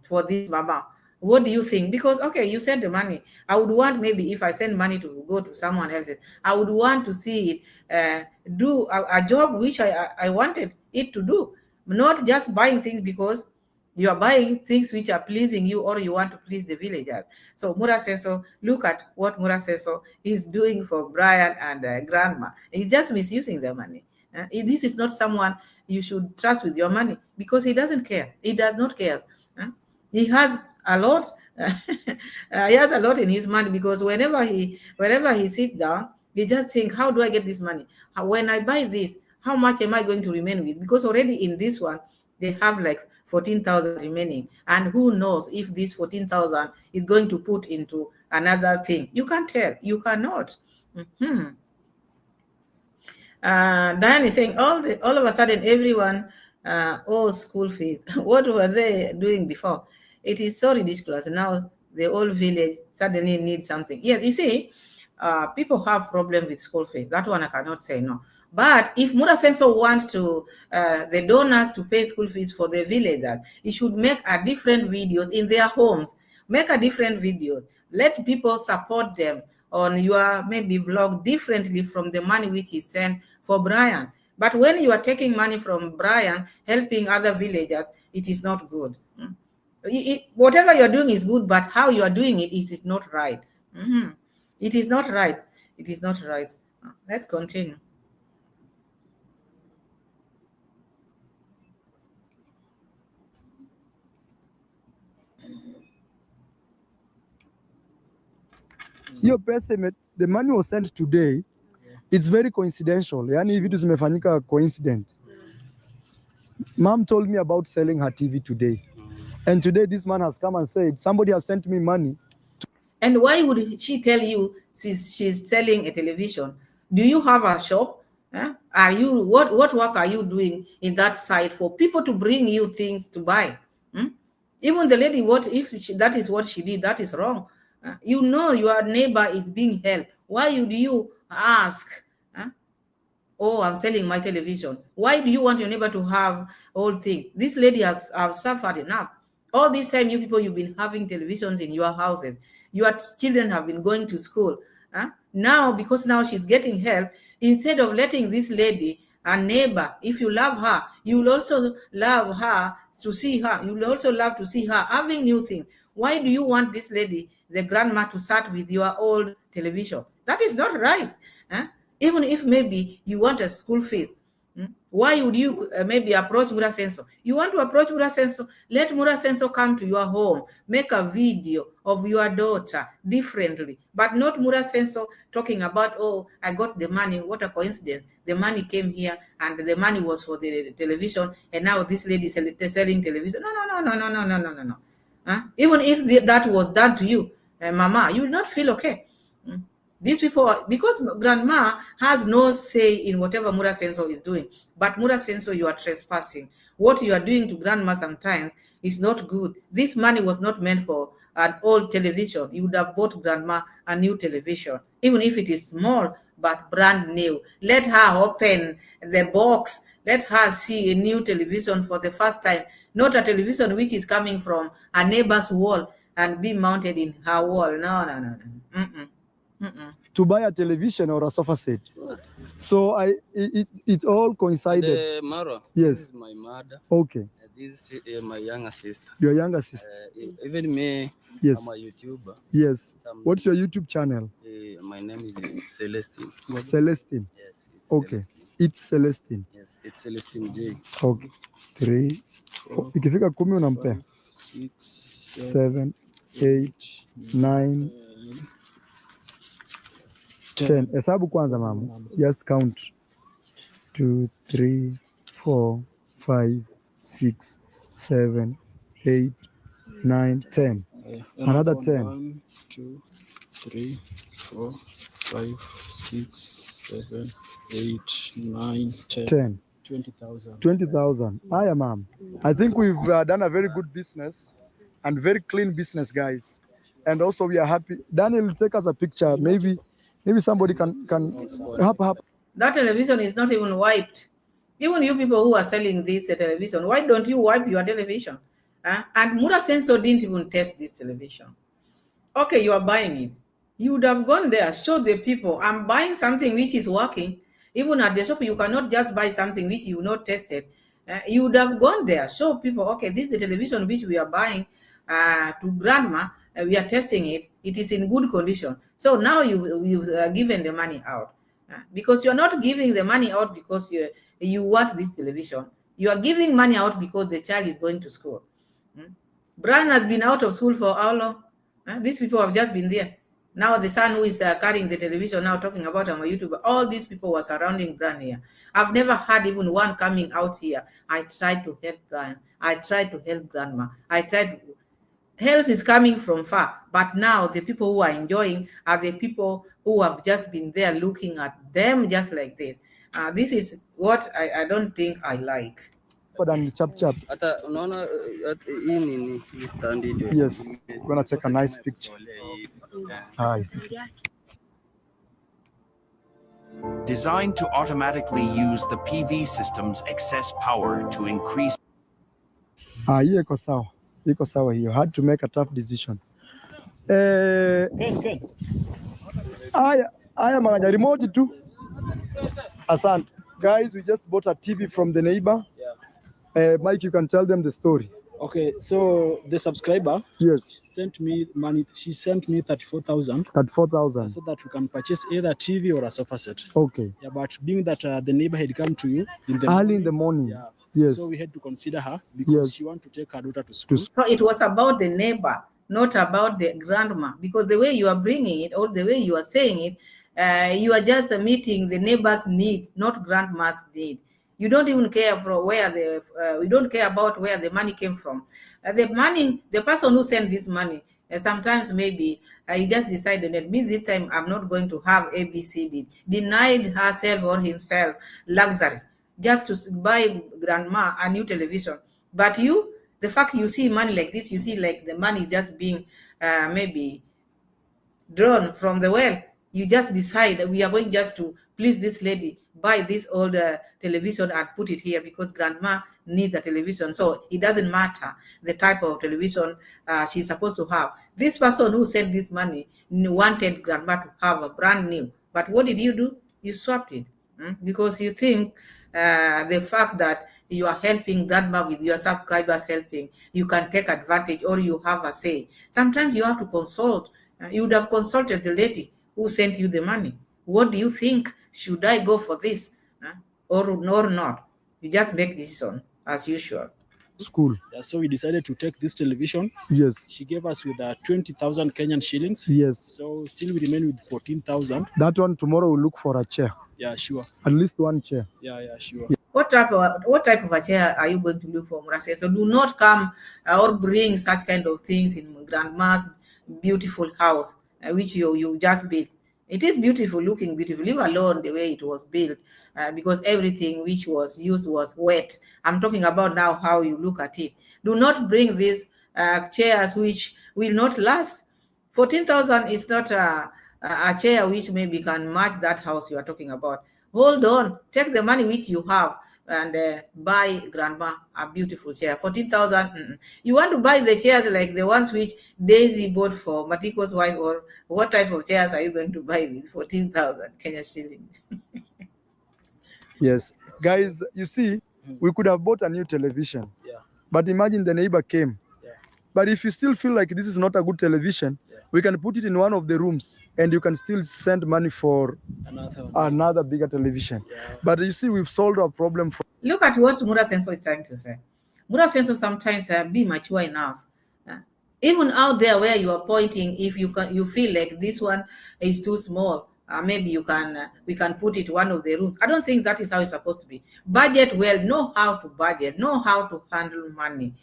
for this mama? What do you think? Because, okay, you sent the money. I would want, maybe if I send money to go to someone else, I would want to see it do a job which I wanted it to do. Not just buying things because you are buying things which are pleasing you or you want to please the villagers. So Muraseno, look at what Muraseno is doing for Brian and Grandma. He's just misusing the money. This is not someone you should trust with your money because he doesn't care. He does not care. He has a lot. He has a lot in his money because whenever he sits down, he just think, how do I get this money? When I buy this, how much am I going to remain with? Because already in this one, they have like 14,000 remaining. And who knows if this 14,000 is going to put into another thing. You can't tell. You cannot. Diane is saying, all of a sudden, everyone owes school fees. What were they doing before? It is so ridiculous. Now the whole village suddenly needs something. Yes, you see, people have problems with school fees. That one I cannot say no. But if Muraseno wants to the donors to pay school fees for the villagers, he should make a different videos in their homes. Make a different videos. Let people support them on your maybe vlog differently from the money which is sent for Brian. But when you are taking money from Brian, helping other villagers, it is not good. Whatever you're doing is good, but how you are doing it is not right. It is not right. It is not right. Let's continue. Your payment, the money was sent today. It's very coincidental. Yani vitu zimefanyika coincident. Mom told me about selling her TV today. And today this man has come and said, somebody has sent me money. And why would she tell you she's selling a television? Do you have a shop? Are you what work are you doing in that site for people to bring you things to buy? Even the lady, what if that is what she did? That is wrong. You know your neighbor is being helped. Why would you ask? Oh, I'm selling my television. Why do you want your neighbor to have all things? This lady has suffered enough. All this time, you people, you've been having televisions in your houses. Your children have been going to school. Now, because now she's getting help, instead of letting this lady, a neighbor, if you love her, you will also love her to see her. You will also love to see her having new things. Why do you want this lady, the grandma, to start with your old television? That is not right. Even if maybe you want a school fees, why would you maybe approach Muraseno? You want to approach Muraseno, let Muraseno come to your home, make a video of your daughter differently, but not Muraseno talking about, oh, I got the money, what a coincidence. The money came here and the money was for the television and now this lady is selling television. No. Even if that was done to you, Mama, you will not feel okay. These people, because grandma has no say in whatever Muraseno is doing, but Muraseno, you are trespassing. What you are doing to grandma sometimes is not good. This money was not meant for an old television. You would have bought grandma a new television, even if it is small, but brand new. Let her open the box. Let her see a new television for the first time, not a television which is coming from a neighbor's wall and be mounted in her wall. No. To buy a television or a sofa set. So it all coincided. Marwa, yes. This is my mother. Okay. This is my younger sister. Your younger sister. Even me, yes. I'm a YouTuber. Yes. What's your YouTube channel? My name is Celestine. Celestine. Yes. Okay. Celestine. It's Celestine. Yes, it's Celestine J. Okay. 3, 4. Ikifika 10 unampea. 6, 7, 8, 9, 10. Hesabu kwanza mama. Just count. 2, 3, 4, 5, 6, 7, 8, 9, 10. Another 10. 1, 2, 3, 4, 5, 6, 7, 8, 9, 10. 10. 20,000. 20,000. Hiya, ma'am. I think we've done a very good business and very clean business, guys. And also we are happy. Daniel will take us a picture. Maybe Maybe somebody can help. That television is not even wiped. Even you people who are selling this television, why don't you wipe your television? And Muraseno didn't even test this television. Okay, you are buying it. You would have gone there, show the people, I'm buying something which is working. Even at the shop, you cannot just buy something which you not tested. You would have gone there, show people, okay, this is the television which we are buying to grandma. We are testing it. It is in good condition. So now you've given the money out. Because you're not giving the money out because you want this television. You are giving money out because the child is going to school. Brian has been out of school for how long? These people have just been there. Now the son who is carrying the television now talking about I'm a YouTuber. All these people were surrounding Brian here. I've never had even one coming out here. I tried to help Brian. I tried to help grandma. I tried to help is coming from far, but now the people who are enjoying are the people who have just been there looking at them just like this. This is what I don't think I like. Than chap. Hata unaona hii nini hii stand ndio. Yes, we're gonna take a nice picture. Hi. Designed to automatically use the PV system's excess power to increase. Hiyo iko sawa hiyo. Had to make a tough decision. Ken. Haya manganya remote tu. Asante. Guys, we just bought a TV from the neighbor. Mike, you can tell them the story. Okay, so the subscriber, yes, sent me money. She sent me 34,000. 34,000. So that we can purchase either TV or a sofa set. Okay. Yeah, but being that the neighbor had come to you in the early morning, in the morning. Yeah. Yes. So we had to consider her because yes. she want to take her daughter to school. So it was about the neighbor, not about the grandma, because the way you are bringing it or the way you are saying it, you are just meeting the neighbor's need, not grandma's need. You don't even care for where we don't care about where the money came from. The person who sent this money, sometimes maybe he just decided that me this time I'm not going to have ABCD, denied herself or himself luxury just to buy grandma a new television. But you, the fact you see money like this, you see like the money is just being maybe drawn from the well. You just decide we are going just to please this lady, buy this old television and put it here because grandma needs a television. So it doesn't matter the type of television she's supposed to have. This person who sent this money wanted grandma to have a brand new. But what did you do? You swapped it because you think the fact that you are helping grandma with your subscribers helping, you can take advantage or you have a say. Sometimes you have to consult. You would have consulted the lady who sent you the money. What do you think? Should I go for this or not? You just make decision as usual. School. Yeah, so we decided to take this television. Yes. She gave us with 20,000 Kenyan shillings. Yes. So still we remain with 14,000. That one tomorrow we'll look for a chair. Yeah, sure. At least one chair. Yeah, sure. Yeah. What type of a chair are you going to look for, Muraseno? So do not come or bring such kind of things in grandma's beautiful house, which you just built. It is beautiful, looking beautiful, leave alone the way it was built, because everything which was used was wet. I'm talking about now how you look at it. Do not bring these chairs which will not last. 14,000 is not a chair which maybe can match that house you are talking about. Hold on, take the money which you have and buy grandma a beautiful chair. 14,000. You want to buy the chairs like the ones which Daisy bought for Matiko's wife, or what type of chairs are you going to buy with 14,000 Kenya shillings? Yes, guys, you see, we could have bought a new television. Yeah. But imagine the neighbor came. Yeah. But if you still feel like this is not a good television, we can put it in one of the rooms and you can still send money for another bigger television. Yeah. But you see, we've solved our problem. Look at what Muraseno is trying to say. Muraseno sometimes be mature enough. Even out there where you are pointing, if you feel like this one is too small, maybe we can put it one of the rooms. I don't think that is how it's supposed to be. Budget well, know how to budget, know how to handle money.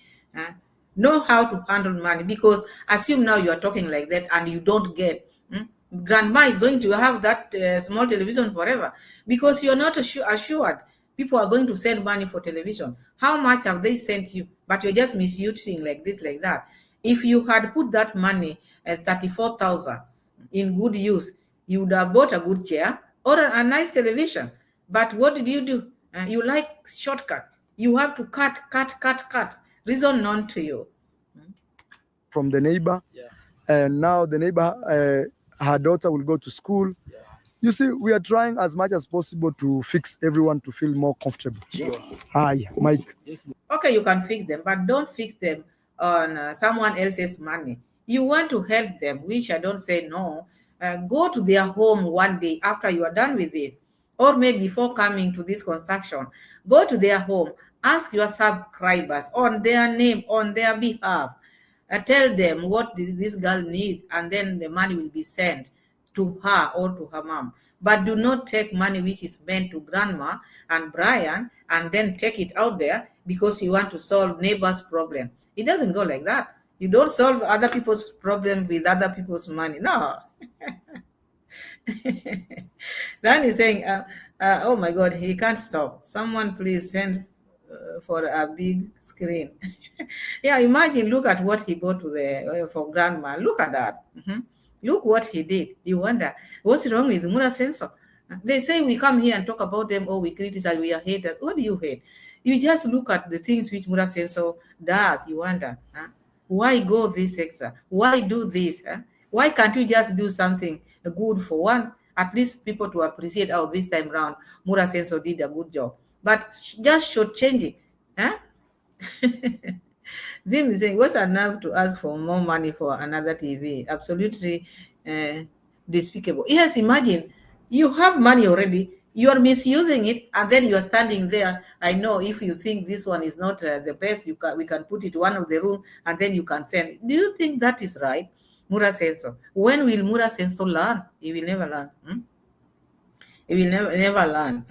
Know how to handle money, because assume now you are talking like that and you don't get. Grandma is going to have that small television forever because you're not assured people are going to send money for television. How much have they sent you? But you're just misusing like this, like that. If you had put that money at 34,000 in good use, You would have bought a good chair or a nice television. But what did you do? You like shortcut. You have to cut. Reason known to you. From the neighbor, and now the neighbor, her daughter will go to school. You see, we are trying as much as possible to fix everyone to feel more comfortable. Hi, Mike. Okay, you can fix them, but don't fix them on someone else's money. You want to help them, which I don't say no. Go to their home one day after you are done with it, or maybe before coming to this construction. Go to their home, ask your subscribers on their name, on their behalf. Tell them what this girl needs, and then the money will be sent to her or to her mom. But do not take money which is meant to grandma and Brian and then take it out there because you want to solve neighbor's problem. It doesn't go like that. You don't solve other people's problem with other people's money. No. Dan is saying, oh my God, he can't stop. Someone please send for a big screen. Yeah, imagine, look at what he bought to the for grandma. Look at that. Look what he did. You wonder, what's wrong with Muraseno? They say we come here and talk about them, or we criticize, we are haters. What do you hate? You just look at the things which Muraseno does. You wonder, why go this extra? Why do this? Why can't you just do something good for once? At least people to appreciate, oh, this time round, Muraseno did a good job. But just shortchange it. Huh? Zim is saying, what's enough to ask for more money for another TV? Absolutely despicable. Yes, imagine you have money already, you are misusing it, and then you are standing there. I know if you think this one is not the best, we can put it one of the room, and then you can send it. Do you think that is right? Muraseno. When will Muraseno learn? He will never learn. He will never learn.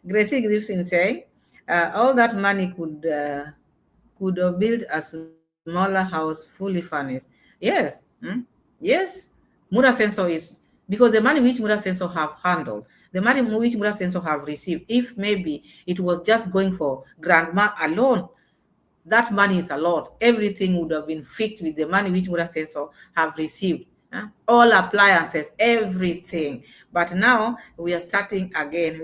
Gracie Griffin saying, all that money could build a smaller house fully furnished. Yes. Yes. Muraseno is, because the money which Muraseno have handled, the money which Muraseno have received, if maybe it was just going for grandma alone, that money is a lot. Everything would have been fixed with the money which Muraseno have received. All appliances, everything. But now we are starting again.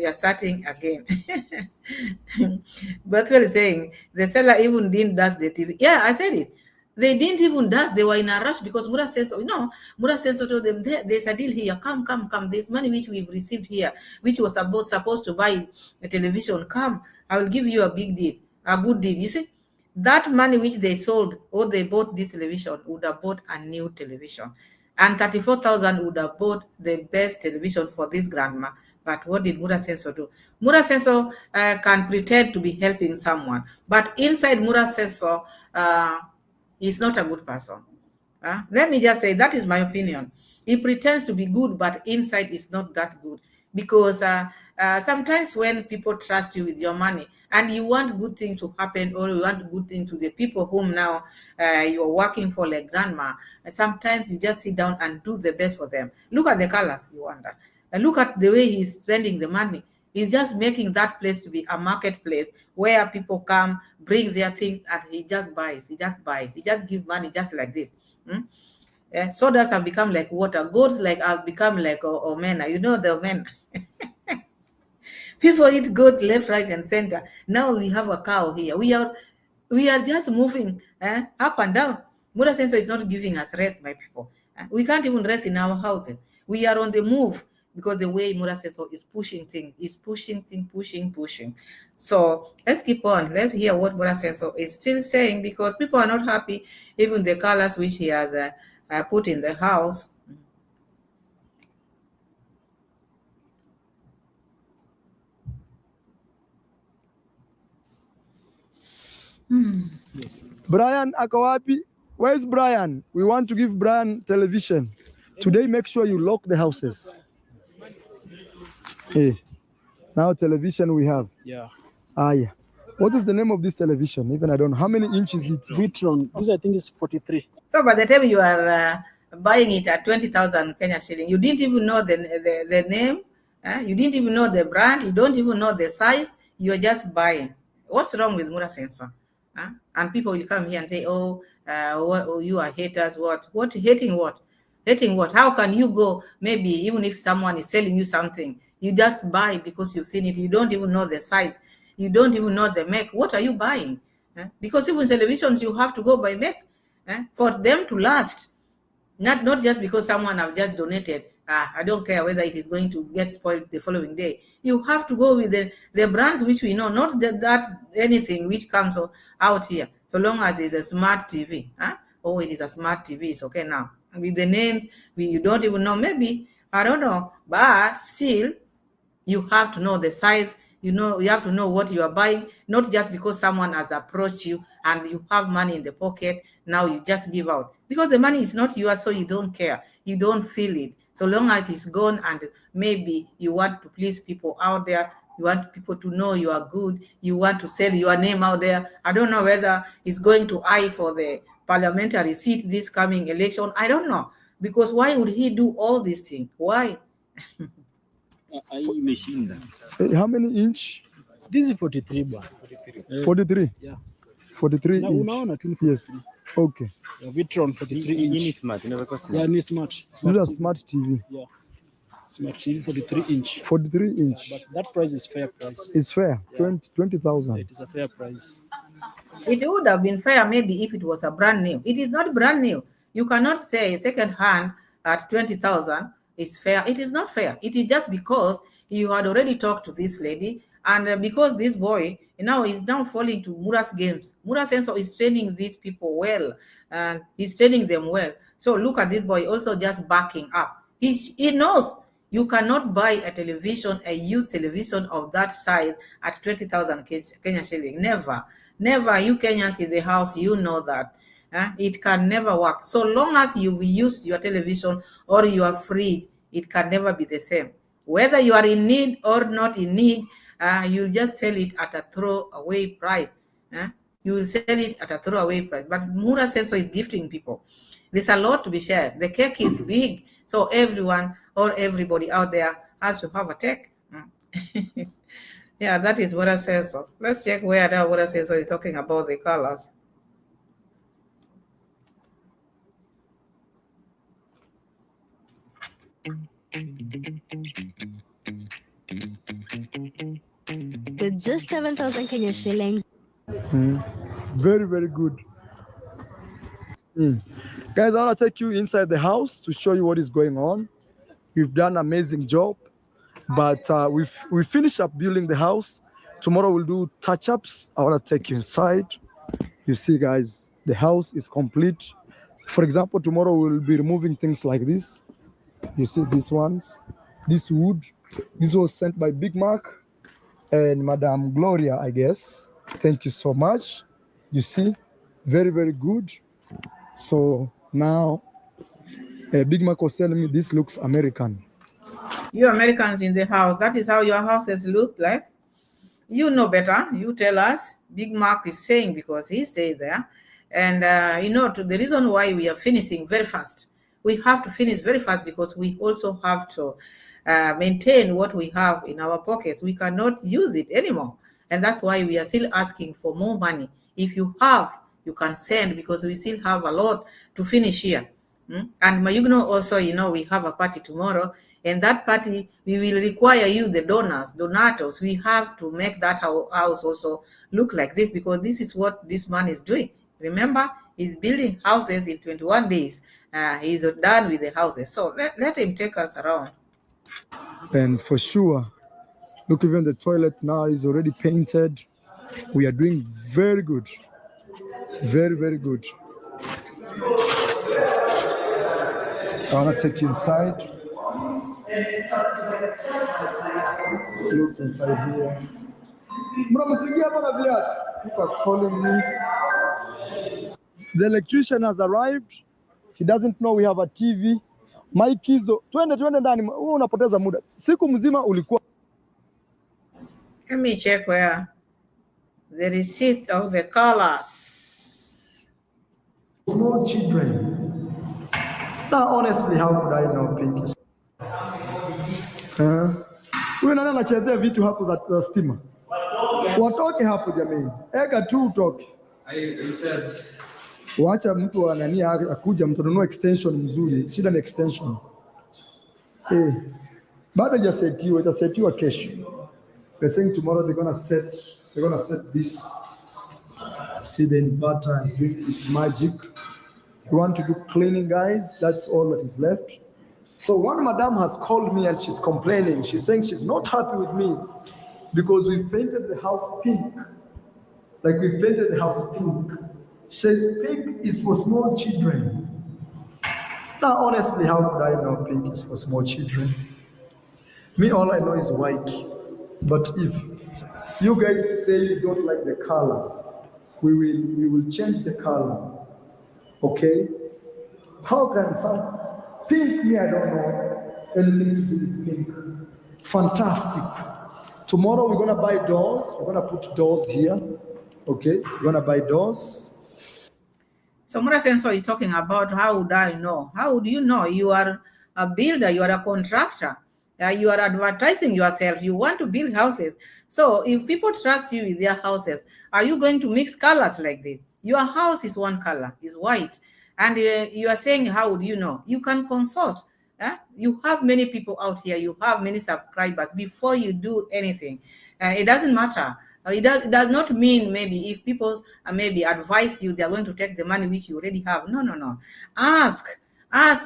But we're saying the seller even didn't dust the TV. Yeah, I said it. They didn't even dust. They were in a rush because Muraseno told them, there's a deal here. Come. There's money which we've received here, which was supposed to buy a television. Come, I will give you a big deal, a good deal. You see, that money which they sold or they bought this television would have bought a new television. And 34,000 would have bought the best television for this grandma. But what did Muraseno do? Muraseno can pretend to be helping someone, but inside Muraseno, he's not a good person. Let me just say, that is my opinion. He pretends to be good, but inside is not that good. Because sometimes when people trust you with your money and you want good things to happen, or you want good things to the people whom now you're working for, like grandma, sometimes you just sit down and do the best for them. Look at the colors, you wonder. And look at the way he's spending the money. He's just making that place to be a marketplace where people come, bring their things, and he just buys. He just gives money just like this. Sodas have become like water. Goats have become like omena. You know the omena. People eat goat left, right, and center. Now we have a cow here. We are just moving up and down. Muraseno is not giving us rest, my people. We can't even rest in our houses. We are on the move because the way Muraseno is pushing things, pushing. So let's keep on. Let's hear what Muraseno is still saying, because people are not happy. Even the colors which he has put in the house. Yes. Brian Akawapi, where's Brian? We want to give Brian television. Today, make sure you lock the houses. Hey, now television we have. Yeah. Yeah. What is the name of this television? Even I don't know. How many inches is it? Vitron. This I think is 43. So by the time you are buying it at 20,000 Kenya shilling, you didn't even know the name. You didn't even know the brand. You don't even know the size. You are just buying. What's wrong with Muraseno? And people will come here and say, oh, you are haters. What hating what? Hating what? How can you go, maybe even if someone is selling you something, you just buy because you've seen it. You don't even know the size. You don't even know the make. What are you buying? Because even televisions, you have to go by make for them to last. Not just because someone have just donated. I don't care whether it is going to get spoiled the following day. You have to go with the brands which we know, not that anything which comes out here. So long as it's a smart TV. Oh, it is a smart TV. It's okay now. With the names, you don't even know. Maybe, I don't know. But still, you have to know the size. You have to know what you are buying, not just because someone has approached you and you have money in the pocket. Now you just give out because the money is not yours, so you don't care. You don't feel it. So long as it's gone, and maybe you want to please people out there, you want people to know you are good, you want to sell your name out there. I don't know whether it's going to eye for the parliamentary seat this coming election. I don't know, because why would he do all these things? Why? How many inch? This is 43 bar. 43. Yeah. 43 Now, inch. unaona tu ni Yes. 43. Okay. Yeah, Vitron 43 inch. Yeah, ni smart. This is a smart TV. Yeah. Smart TV 43 inch. 43 inch. But that price is fair price. It's fair. Yeah. 20,000. It is a fair price. It would have been fair maybe if it was a brand new. It is not brand new. You cannot say second hand at 20,000 is fair. It is not fair. It is just because you had already talked to this lady, and because this boy now is now falling to Muras's games. Muraseno is training these people well, and he's training them well. So look at this boy also just backing up. He knows you cannot buy a television, a used television of that size at 20,000 Kenya shilling. Never. Never. You Kenyans in the house, you know that. It can never work. So long as you've used your television or your fridge, it can never be the same. Whether you are in need or not in need, you'll just sell it at a throwaway price. You will sell it at a throwaway price. But Muraseno is gifting people. There's a lot to be shared. The cake is big, so everyone or everybody out there has to have a take. Yeah, that is Muraseno. Let's check where that Muraseno is talking about the colors. With just 7,000 Kenya shillings. Very, very good. Guys, I want to take you inside the house to show you what is going on. We've done an amazing job, but we finished up building the house. Tomorrow we'll do touch-ups. I want to take you inside. You see, guys, the house is complete. For example, tomorrow we'll be removing things like this. You see these ones, this wood. This was sent by Big Mark and Madam Gloria, I guess. Thank you so much. You see, very, very good. So now, Big Mark was telling me this looks American. You Americans in the house, that is how your houses look like. You know better. You tell us. Big Mark is saying because he stayed there. And, the reason why we are finishing very fast, we have to finish very fast because we also have to maintain what we have in our pockets. We cannot use it anymore. And that's why we are still asking for more money. If you have, you can send, because we still have a lot to finish here. And Mayugno also, we have a party tomorrow. And that party, we will require you, the donators. We have to make that house also look like this, because this is what this man is doing. Remember, he's building houses in 21 days. He's done with the houses. So let him take us around. And for sure, look, even the toilet now is already painted. We are doing very good. Very, very good. I want to take you inside. Look inside here. People are calling me. The electrician has arrived. He doesn't know we have a TV. Mike hizo, twende ndani. Wewe unapoteza muda. Siku mzima ulikuwa. Let me check where the receipt of the colors. Small children. Now, honestly, how could I know pink is? Wewe nani anachezea vitu hapo za stima? Watoke hapo jamani. Ega tu utoke. Wacha mtu anania akuja mtanunua extension mzuri, shida ni extension. Bado hajasetiwa, itasetiwa kesho. They're saying tomorrow they're gonna set this. See the inverter is doing its magic. You want to do cleaning, guys? That's all that is left. So one madam has called me and she's complaining. She's saying she's not happy with me because we've painted the house pink. Like we've painted the house pink. She says pink is for small children. Now, honestly, how could I know pink is for small children? Me, all I know is white. But if you guys say you don't like the color, we will change the color. Okay? How can some pink? Me, I don't know anything to do with pink. Fantastic. Tomorrow we're gonna buy doors. We're gonna put doors here. Okay, we're gonna buy doors. So Muraseno is talking about how would I know? How would you know? You are a builder, you are a contractor, you are advertising yourself, you want to build houses. So if people trust you with their houses, are you going to mix colors like this? Your house is one color, is white. And you are saying, how would you know? You can consult. You have many people out here, you have many subscribers. Before you do anything, it doesn't matter. It does not mean maybe if people maybe advise you, they are going to take the money which you already have. No. Ask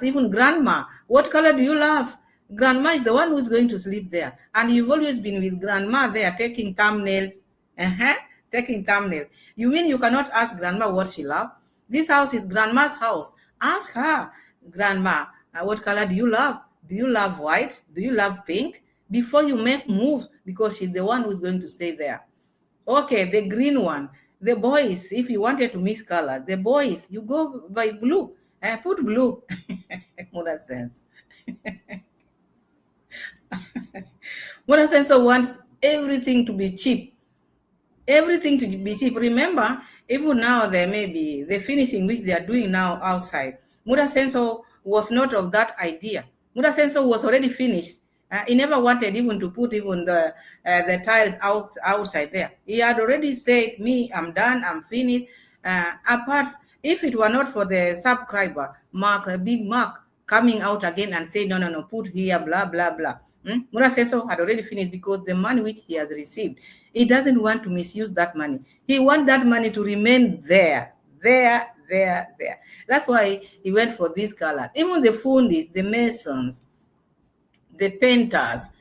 even grandma, what color do you love? Grandma is the one who's going to sleep there. And you've always been with grandma there taking thumbnails. Taking thumbnails. You mean you cannot ask grandma what she loves? This house is grandma's house. Ask her, grandma, what color do you love? Do you love white? Do you love pink? Before you make moves, because she's the one who's going to stay there. Okay, the green one. The boys, if you wanted to mix color, the boys, you go by blue. Put blue. Muraseno. Muraseno wants everything to be cheap. Everything to be cheap. Remember, even now there may be the finishing which they are doing now outside. Muraseno was not of that idea. Muraseno was already finished. He never wanted even to put even the tiles outside there. He had already said, me, I'm done, I'm finished. Apart, if it were not for the subscriber, Big Mark, coming out again and say, no, put here, blah, blah, blah. Muraseno had already finished because the money which he has received, he doesn't want to misuse that money. He wants that money to remain there. That's why he went for this color. Even the fundis, the masons, the painters,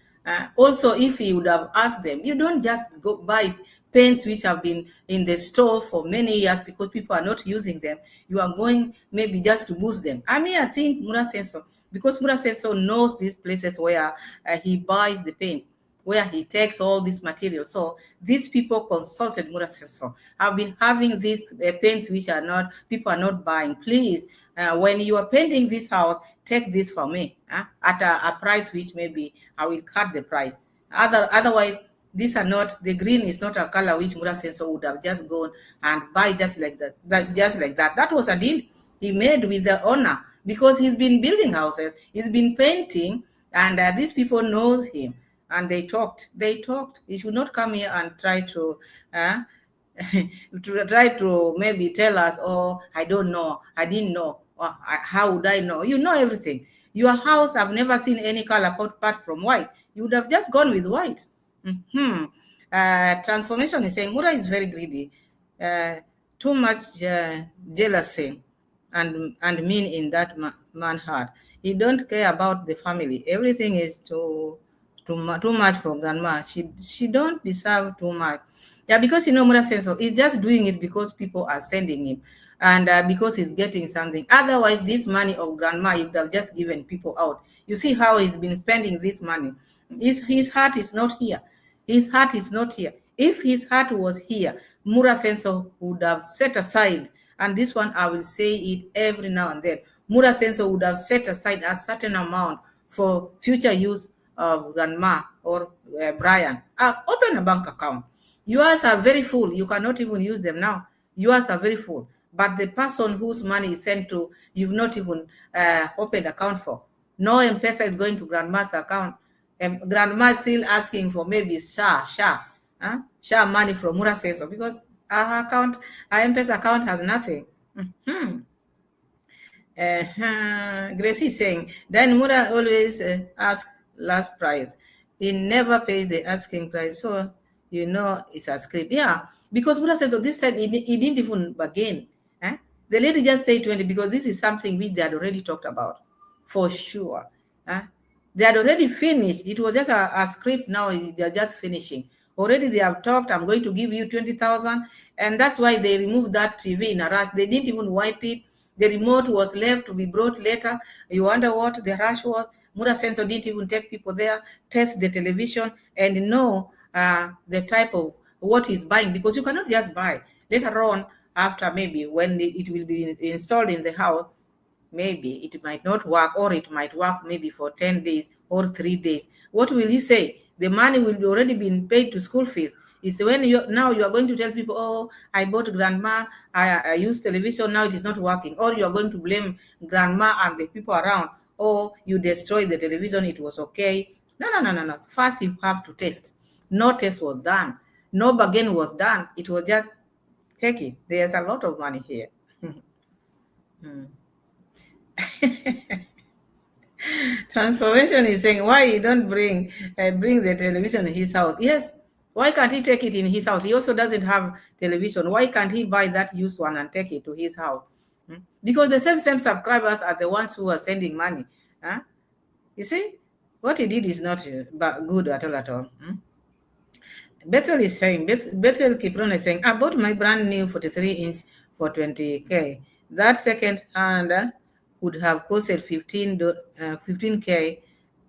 also if he would have asked them, you don't just go buy paints which have been in the store for many years because people are not using them. You are going maybe just to boost them. I think Muraseno, because Muraseno knows these places where he buys the paints, where he takes all this material. So these people consulted Muraseno. I've been having these paints which people are not buying. Please, when you are painting this house, take this for me at a price which maybe I will cut the price. Otherwise, these are not, the green is not a color which Muraseno would have just gone and buy just like that. That was a deal he made with the owner because he's been building houses, he's been painting, and these people knows him. And they talked. He should not come here and try to maybe tell us, oh, I don't know, I didn't know. How would I know? You know everything. Your house, I've never seen any color apart from white. You would have just gone with white. Transformation is saying Mura is very greedy, too much jealousy and mean in that man heart. He don't care about the family. Everything is too much for grandma. She don't deserve too much. Yeah, because Muraseno is just doing it because people are sending him, and because he's getting something. Otherwise, this money of grandma, he would have just given people out. You see how he's been spending this money. His heart is not here. His heart is not here. If his heart was here, Muraseno would have set aside, and this one I will say it every now and then. Muraseno would have set aside a certain amount for future use of grandma or Brian. Open a bank account. Yours are very full. You cannot even use them now. Yours are very full. But the person whose money is sent to, you've not even opened account for. No M-Pesa is going to grandma's account. Grandma is still asking for maybe SHA money from Muraseno because her M-Pesa account has nothing. Gracie is saying, then Mura always ask last price. He never pays the asking price. So, it's a script. Yeah, because Mura said, so this time he didn't even bargain. The lady just said 20 because this is something we had already talked about for sure. They had already finished. It was just a script. Now they're just finishing. Already they have talked. I'm going to give you 20,000. And that's why they removed that TV in a rush. They didn't even wipe it. The remote was left to be brought later. You wonder what the rush was. Muraseno didn't even take people there, test the television, and know the type of what he's buying, because you cannot just buy. Later on, after maybe when it will be installed in the house, maybe it might not work, or it might work maybe for 10 days or 3 days. What will you say? The money will be already been paid to school fees. It's when you are going to tell people, oh, I bought grandma, I use television, now it is not working. Or you are going to blame grandma and the people around. Oh, you destroyed the television, it was okay. No. First you have to test. No test was done. No bargain was done. It was just take it. There's a lot of money here. Transformation is saying, why you don't bring the television in his house? Yes. Why can't he take it in his house? He also doesn't have television. Why can't he buy that used one and take it to his house? Because the same subscribers are the ones who are sending money. You see, what he did is not good at all. Bethel is saying, Bethel Kipron is saying, I bought my brand new 43-inch for 20K. That second hand would have costed 15K.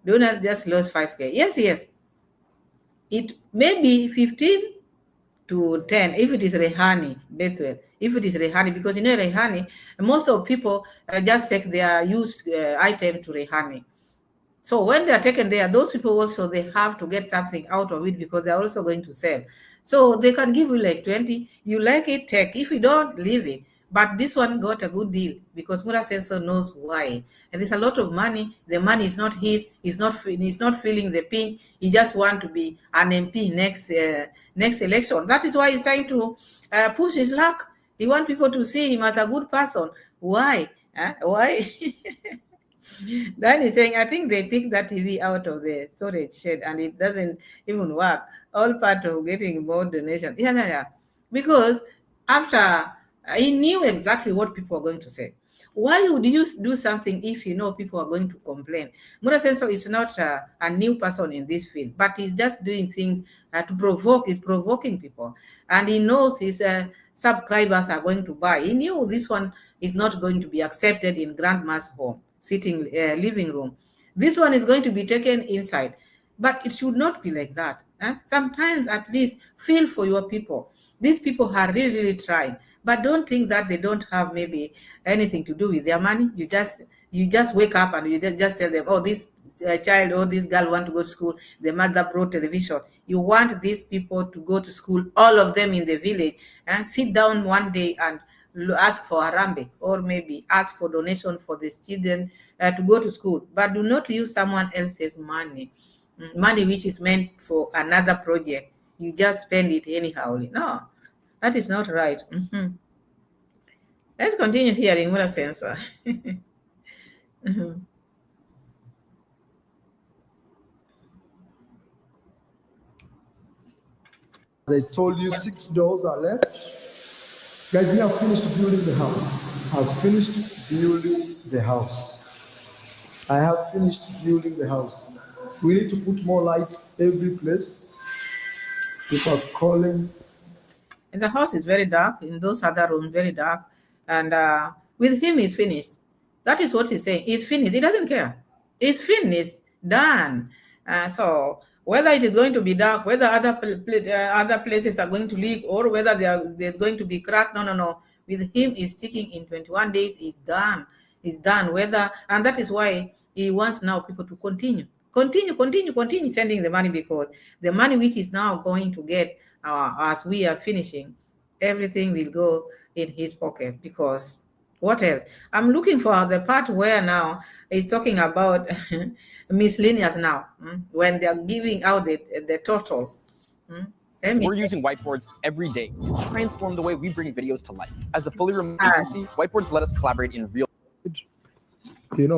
Donors just lost 5K. Yes. It may be 15 to 10 if it is Rehani, Bethel. If it is Rehani, because Rehani, most of people just take their used item to Rehani. So when they are taken there, those people also, they have to get something out of it because they're also going to sell. So they can give you like 20. You like it, take. If you don't, leave it. But this one got a good deal because Muraseno knows why. And there's a lot of money. The money is not his. He's not feeling the pinch. He just want to be an MP next election. That is why he's trying to push his luck. He wants people to see him as a good person. Why? Why? Dan is saying, I think they picked that TV out of the storage shed and it doesn't even work. All part of getting more donation. Yeah. Because after he knew exactly what people are going to say. Why would you do something if you know people are going to complain? Muraseno is not a new person in this field, but he's just doing things to provoke. He's provoking people. And he knows his subscribers are going to buy. He knew this one is not going to be accepted in grandma's home, sitting living room. This one is going to be taken inside. But it should not be like that. Sometimes at least feel for your people. These people are really trying. But don't think that they don't have maybe anything to do with their money. You just wake up and you just tell them, oh, this child or this girl want to go to school. The mother brought television. You want these people to go to school, all of them in the village, and sit down one day and ask for Harambe or maybe ask for donation for the children to go to school. But do not use someone else's money which is meant for another project. You just spend it anyhow. No, that is not right. Let's continue hearing Muraseno. As I told you, 6 doors are left. Guys, we have finished building the house. I've finished building the house. I have finished building the house. We need to put more lights every place. People are calling. And the house is very dark. In those other rooms, very dark. And with him, it's finished. That is what he's saying. It's finished. He doesn't care. It's finished. Done. So whether it is going to be dark, whether other places are going to leak, or whether there's going to be crack, no. With him, it's sticking in 21 days. It's done. It's done. And that is why he wants now people to continue sending the money, because the money which is now going to get as we are finishing, everything will go in his pocket. Because what else? I'm looking for the part where now he's talking about miscellaneous now, when they are giving out the total. We're using whiteboards every day to transform the way we bring videos to life. As a fully remote agency, whiteboards let us collaborate in real.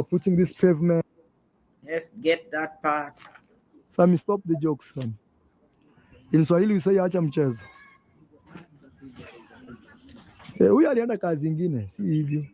Putting this pavement. Let's get that part. Sami, stop the jokes, son. In Swahili we say acha mchezo. Huyu alienda kazi ingine, si hivyo.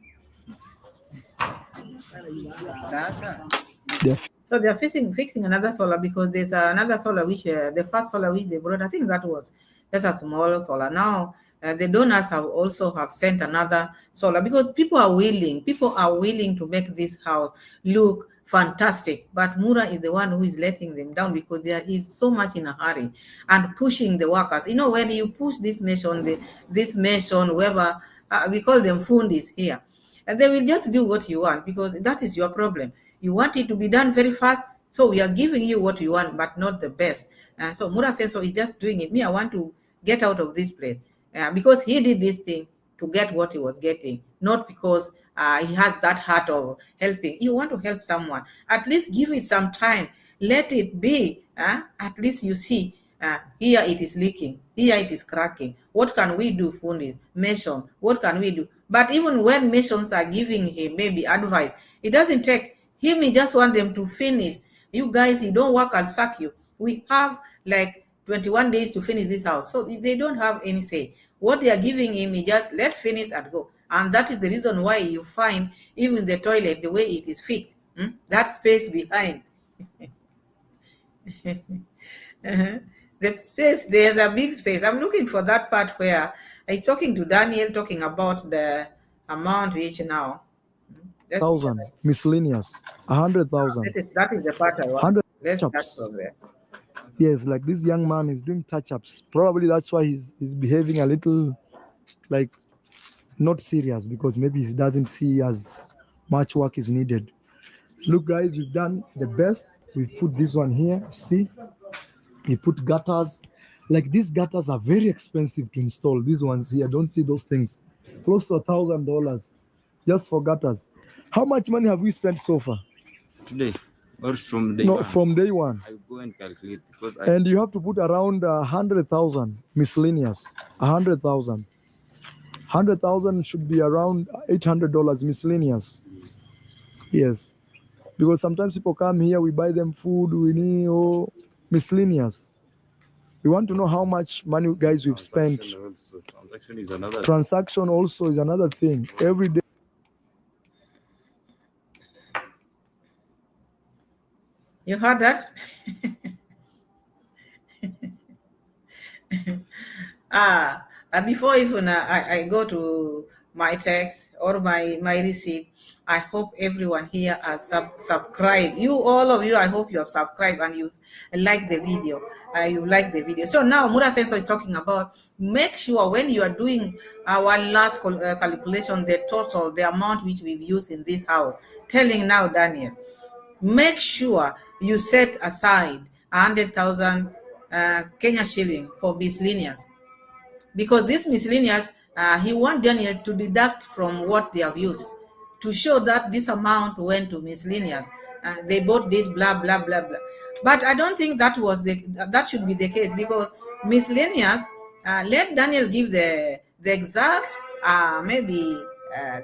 So they're fixing another solar because there's another solar which the first solar which they brought, I think that's a small solar. Now the donors have sent another solar because people are willing to make this house look fantastic, but Mura is the one who is letting them down because there is so much in a hurry and pushing the workers. When you push this mesh on whoever we call them fundis here, and they will just do what you want because that is your problem. You want it to be done very fast, so we are giving you what you want, but not the best. So Muraseno is just doing it. I want to get out of this place because he did this thing to get what he was getting, not because he has that heart of helping. You want to help someone, at least give it some time. Let it be. At least you see, here it is leaking, here it is cracking. What can we do, Fundis? Mason, what can we do? But even when Masons are giving him maybe advice, it doesn't take him. He just want them to finish. You guys, you don't work, I'll sack you. We have like 21 days to finish this house. So they don't have any say. What they are giving him, he just let finish and go. And that is the reason why you find even the toilet, the way it is fixed, that space behind. The space, there's a big space. I'm looking for that part where I'm talking to Daniel, talking about the amount which now. 1,000 miscellaneous, 100,000. That is the part I want. Let's start from there. Yes, like this young man is doing touch-ups. Probably that's why he's behaving a little like not serious, because maybe he doesn't see as much work is needed. Look, guys, we've done the best. We've put this one here. See, we put gutters. Like these gutters are very expensive to install. These ones here, don't see those things. Close to $1,000 just for gutters. How much money have we spent so far? Today or from day one? From day one. I go and calculate because and you have to put around 100,000 miscellaneous. 100,000. 100,000 should be around $800 miscellaneous. Yes, because sometimes people come here, we buy them food, we need miscellaneous. We want to know how much money, guys, we've spent. Transaction also is another thing. Every day. You heard that? Before even I go to my text or my receipt, I hope everyone here has subscribed. All of you, I hope you have subscribed and you like the video. So now Muraseno is talking about, make sure when you are doing our last calculation, the amount which we've used in this house, telling now Daniel, make sure you set aside 100,000 Kenya shilling for miscellaneous, because this miscellaneous, he wants Daniel to deduct from what they have used to show that this amount went to miscellaneous. They bought this, blah blah blah blah. But I don't think that should be the case, because miscellaneous. Let Daniel give the exact the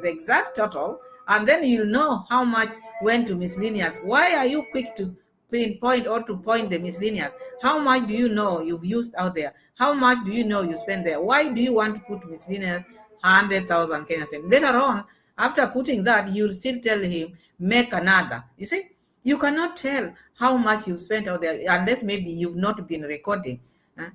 exact total, and then you'll know how much went to miscellaneous. Why are you quick to pinpoint or to point the miscellaneous? How much do you know you've used out there? How much do you know you spend there? Why do you want to put miscellaneous 100,000 Kenya cents? Later on, after putting that, you'll still tell him, make another. You see, you cannot tell how much you spent out there unless maybe you've not been recording.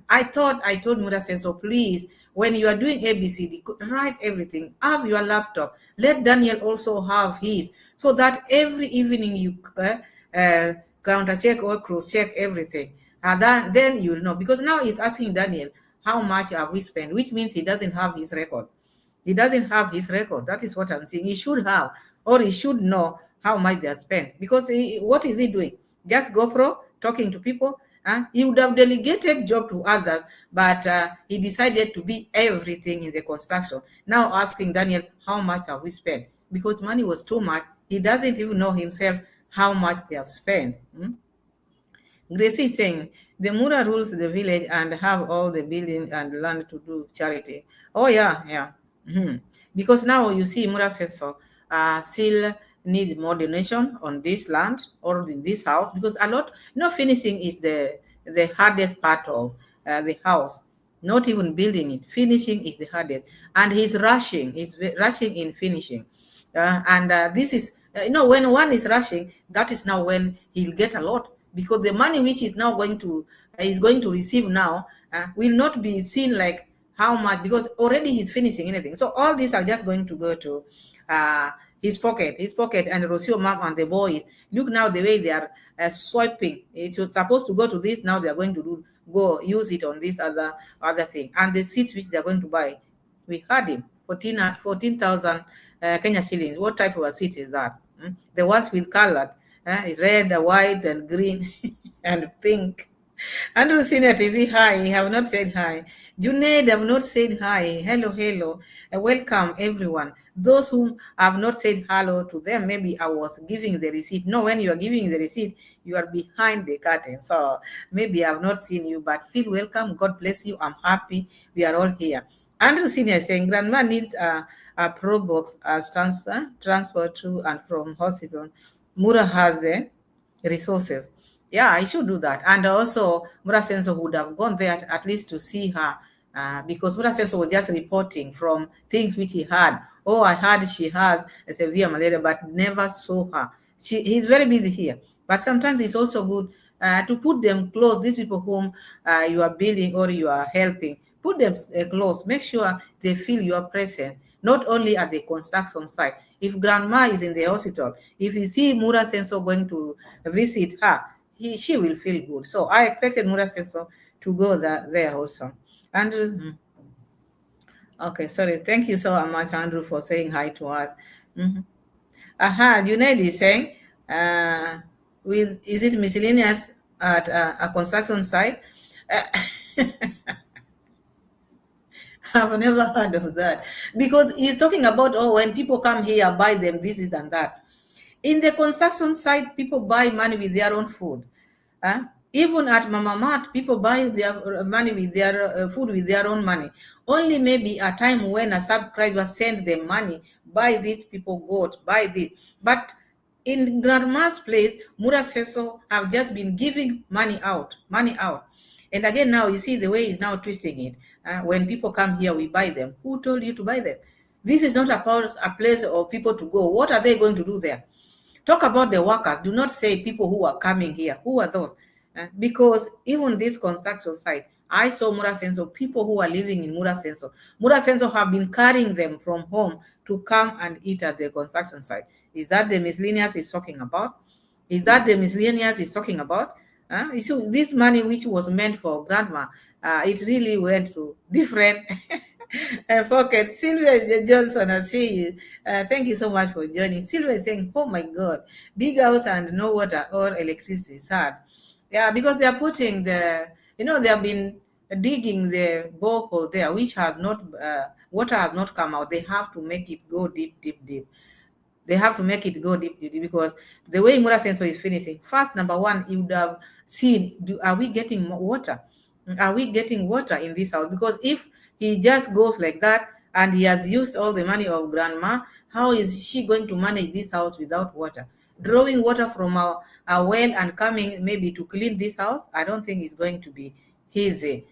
I told Muraseno, so please, when you are doing ABCD, write everything. Have your laptop. Let Daniel also have his, so that every evening you counter check or cross check everything. And then you'll know. Because now he's asking Daniel, how much have we spent? Which means he doesn't have his record. He doesn't have his record. That is what I'm saying. He should have, or he should know how much they have spent. Because what is he doing? Just GoPro, talking to people? He would have delegated job to others, but he decided to be everything in the construction. Now asking Daniel, how much have we spent? Because money was too much. He doesn't even know himself how much they have spent. Gracie is saying, the Mura rules the village and have all the building and land to do charity. Oh, yeah, yeah. Mhm. Because now you see Muraseno still need more donation on this land or in this house, because a lot, finishing is the hardest part of the house. Not even building it. Finishing is the hardest. And he's rushing in finishing. And this is, when one is rushing, that is now when he'll get a lot, because the money which is now going to receive now will not be seen like how much, because already he's finishing anything. So all these are just going to go to uh, his pocket, and Rocio mom and the boys. Look now the way they are swiping. It's supposed to go to this. Now they are going to go use it on this other thing. And the seats which they are going to buy, we heard him 14,000 Kenya shillings. What type of a seat is that? The ones with colored, red, white, and green, and pink. Andrew Senior TV, hi. Have not said hi. Junaid have not said hi. Hello, hello. Welcome, everyone. Those who have not said hello to them, maybe I was giving the receipt. No, when you are giving the receipt, you are behind the curtain. So maybe I have not seen you, but feel welcome. God bless you. I'm happy we are all here. Andrew Senior is saying, Grandma needs a pro box as transfer to and from hospital. Mura has the resources. Yeah, I should do that. And also, Muraseno would have gone there at least to see her, because Muraseno was just reporting from things which he had. Oh, I heard she has a severe malaria, but never saw her. He's very busy here. But sometimes it's also good to put them close, these people whom you are building or you are helping. Put them close. Make sure they feel your presence, not only at the construction site. If grandma is in the hospital, if you see Muraseno going to visit her, she will feel good. So I expected Muraseno to go there also. Andrew, okay, sorry. Thank you so much, Andrew, for saying hi to us. Junaid is saying, is it miscellaneous at a construction site? I've never heard of that, because he's talking about, when people come here, buy them this is and that. In the construction site, people buy money with their own food. Even at Mama Mart, people buy their money with their food with their own money. Only maybe a time when a subscriber send them money, buy this, people got, buy this. But in Grandma's place, Muraseno have just been giving money out. And again, now you see the way he's now twisting it. When people come here, we buy them. Who told you to buy them? This is not a place of people to go. What are they going to do there? Talk about the workers. Do not say people who are coming here. Who are those? Because even this construction site, I saw Muraseno, people who are living in Muraseno. Muraseno have been carrying them from home to come and eat at the construction site. Is that the miscellaneous he's talking about? Is that the miscellaneous he's talking about? You see, this money which was meant for grandma, it really went to different pocket. Sylvia Johnson, I see you. Thank you so much for joining. Sylvia is saying, oh my God, big house and no water or electricity is hard. Yeah, because they are putting they have been digging the borehole there, which has not, water has not come out. They have to make it go deep, deep, deep. They have to make it go deep, deep, deep, because the way Muraseno is finishing, first, number one, you would have seen, are we getting water? Are we getting water in this house? Because if he just goes like that and he has used all the money of grandma, how is she going to manage this house without water? Drawing water from a well and coming maybe to clean this house, I don't think it's going to be easy.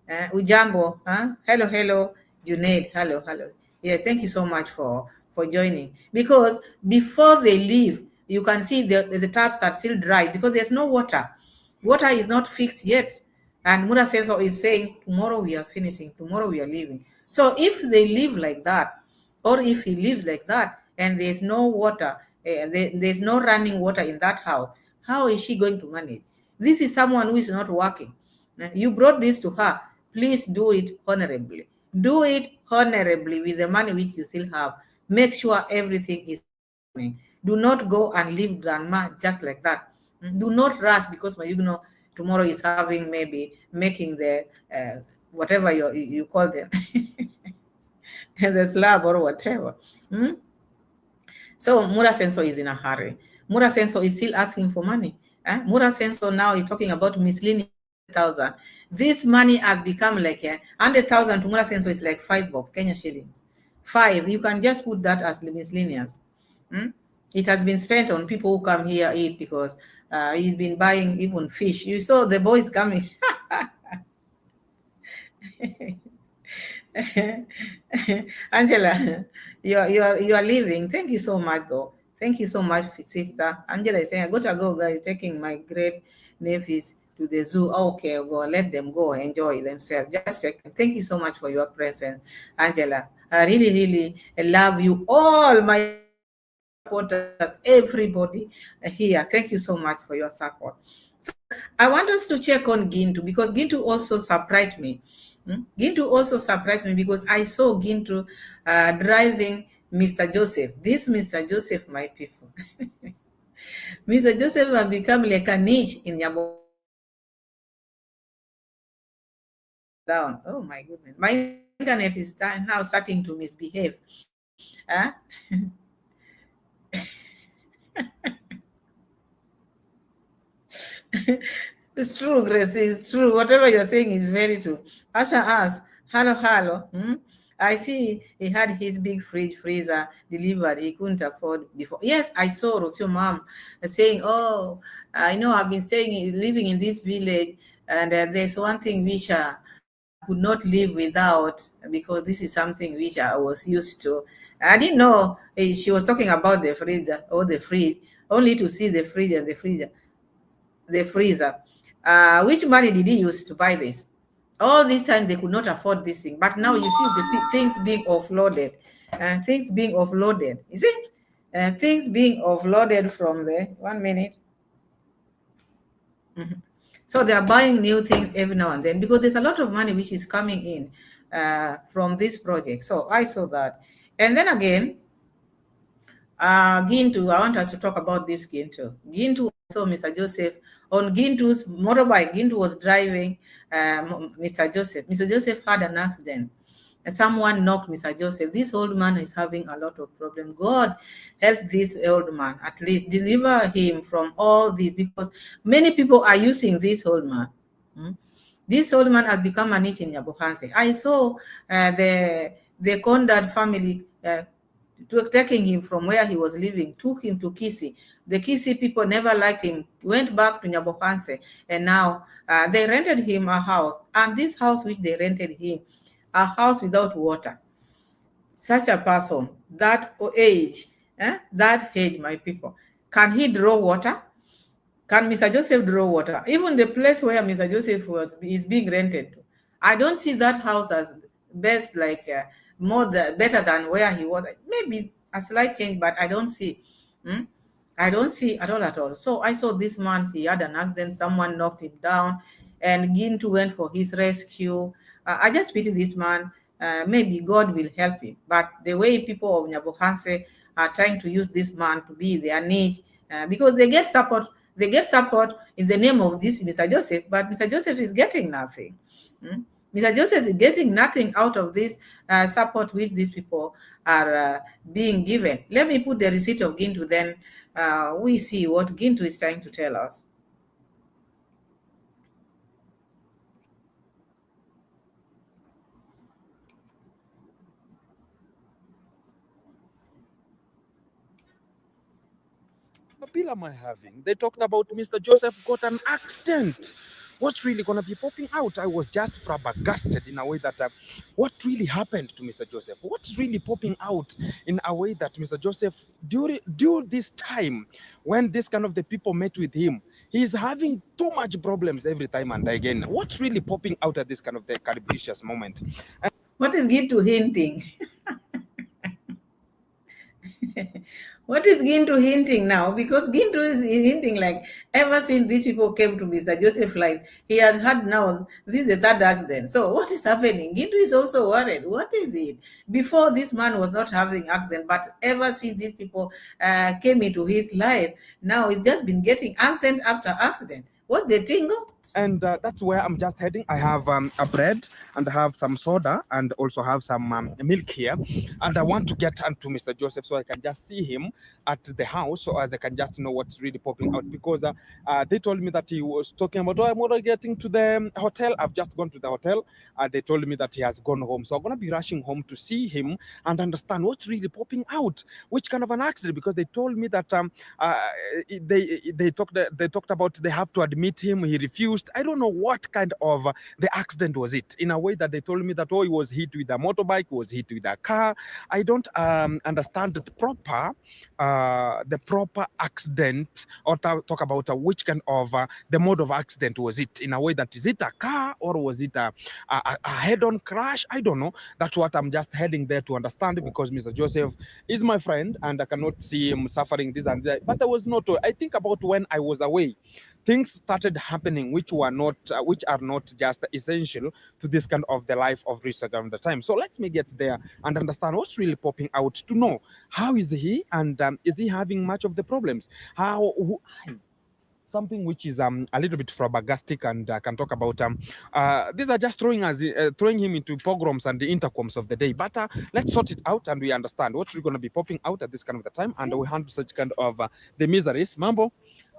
Ujambo, hello, hello, Junaid, hello, hello. Yeah, thank you so much for joining. Because before they leave, you can see the taps are still dry because there's no water. Water is not fixed yet. And Muraseno is saying, tomorrow we are finishing, tomorrow we are leaving. So if they live like that, or if he lives like that, and there's no water, there's no running water in that house, how is she going to manage? This is someone who is not working. You brought this to her. Please do it honorably. Do it honorably with the money which you still have. Make sure everything is happening. Do not go and leave grandma just like that. Do not rush, because tomorrow is having, maybe making the whatever you call them, the slab or whatever. So Muraseno is in a hurry. Muraseno is still asking for money. Muraseno now is talking about miscellaneous 100,000. This money has become like 100,000 to Muraseno is like 5 bob Kenya shillings. 5, you can just put that as miscellaneous. It has been spent on people who come here eat because he's been buying even fish. You saw the boys coming. Angela, you are leaving. Thank you so much, though. Thank you so much, sister. Angela is saying, I got to go, guys, taking my great nephews to the zoo. Okay, go. Let them go enjoy themselves. Just thank you so much for your presence, Angela. I really, really love you all, my supporters, everybody here. Thank you so much for your support. So I want us to check on Gintu because Gintu also surprised me. Gintu also surprised me because I saw Gintu driving Mr. Joseph. This Mr. Joseph, my people. Mr. Joseph has become like a niche in Yabo. Down. Oh my goodness. My internet is now starting to misbehave. It's true, Grace. It's true. Whatever you're saying is very true. Asha asked, hello, hello. I see he had his big freezer delivered. He couldn't afford before. Yes, I saw Rosio mom saying, oh, I know I've been living in this village, and there's one thing which I could not live without because this is something which I was used to. I didn't know she was talking about the freezer or the fridge, only to see the fridge and the freezer. Which money did he use to buy this? All this time they could not afford this thing, but now you see the things being offloaded, and things being offloaded. You see, things being offloaded from there. 1 minute. So they are buying new things every now and then because there's a lot of money which is coming in from this project. So I saw that, and then again, Gintu, I want us to talk about this Gintu. Gintu also, Mr. Joseph, on Gintu's motorbike, Gintu was driving Mr. Joseph. Mr. Joseph had an accident. Someone knocked Mr. Joseph. This old man is having a lot of problems. God help this old man, at least deliver him from all this because many people are using this old man. This old man has become a niche in Nyabohanse. I saw the Kondad family taking him from where he was living, took him to Kisi. The Kisi people never liked him, went back to Nyabohanse, and now they rented him a house. And this house which they rented him, a house without water. Such a person, that age, my people, can he draw water? Can Mr. Joseph draw water? Even the place where Mr. Joseph is being rented to, I don't see that house as best, like better than where he was. Maybe a slight change, but I don't see. I don't see at all. So I saw this man, he had an accident, someone knocked him down, and Gintu went for his rescue. I just pity this man. Maybe God will help him. But the way people of Nyabohanse are trying to use this man to be their need, because they get support in the name of this Mr. Joseph, but Mr. Joseph is getting nothing. Mr. Joseph is getting nothing out of this support which these people are being given. Let me put the receipt of Gintu, then we see what Gintu is trying to tell us. Bill am I having? They talked about Mr. Joseph got an accident. What's really going to be popping out? I was just flabbergasted in a way that what really happened to Mr. Joseph? What's really popping out in a way that Mr. Joseph, during this time when this kind of the people met with him, he's having too much problems every time and again. What's really popping out at this kind of the caricaturous moment? What is Gintu hinting? What is Gintu hinting now? Because Gintu is hinting like ever since these people came to Mr. Joseph's life, he has had now, this is the third accident. So what is happening? Gintu is also worried. What is it? Before this man was not having accident, but ever since these people came into his life, now he's just been getting accident after accident. What they tingle? And that's where I'm just heading. I have a bread and I have some soda and also have some milk here. And I want to get onto Mr. Joseph so I can just see him at the house so as I can just know what's really popping out, because they told me that he was talking about, oh, I'm already getting to the hotel. I've just gone to the hotel. They told me that he has gone home. So I'm going to be rushing home to see him and understand what's really popping out, which kind of an accident, because they told me that they talked about they have to admit him. He refused. I don't know what kind of the accident was it, in a way that they told me that, oh, he was hit with a motorbike, was hit with a car. I don't understand the proper accident, or talk about which kind of the mode of accident was it, in a way that, is it a car or was it a head-on crash? I don't know. That's what I'm just heading there to understand, because Mr. Joseph is my friend and I cannot see him suffering this and that. But I was not. I think about when I was away, things started happening which are not just essential to this kind of the life of research at the time. So let me get there and understand what's really popping out, to know how is he, and is he having much of the problems, something which is a little bit flabbergastic, and can talk about these are just throwing him into pogroms and the intercoms of the day. But let's sort it out and we understand what's really going to be popping out at this kind of the time, and we handle such kind of the miseries, mambo,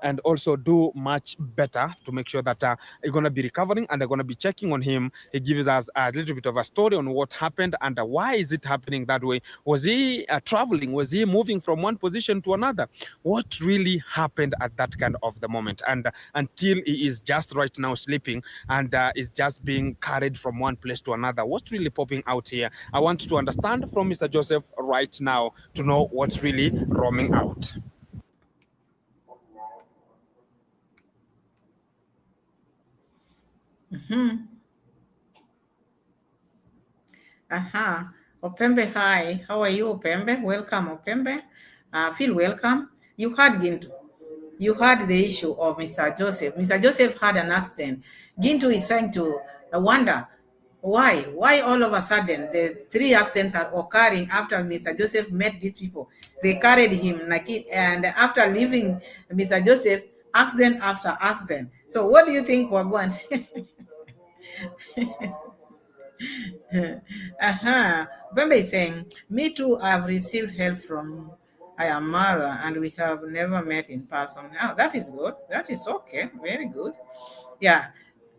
and also do much better to make sure that you're going to be recovering, and they're going to be checking on him. He gives us a little bit of a story on what happened and why is it happening that way. Was he traveling? Was he moving from one position to another? What really happened at that kind of the moment? And until he is just right now sleeping and is just being carried from one place to another, what's really popping out here? I want to understand from Mr. Joseph right now to know what's really roaming out. Opembe, hi. How are you, Opembe? Welcome, Opembe. Feel welcome. You heard Gintu. You heard the issue of Mr. Joseph. Mr. Joseph had an accident. Gintu is trying to wonder why. Why all of a sudden the three accidents are occurring after Mr. Joseph met these people. They carried him like it, and after leaving Mr. Joseph, accident after accident. So what do you think, Wagwan? Bembe is saying, me too, I've received help from Ayamara and we have never met in person. Oh, that is good. That is okay. Very good. Yeah.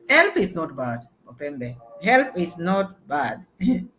Help is not bad, Opembe. Help is not bad. When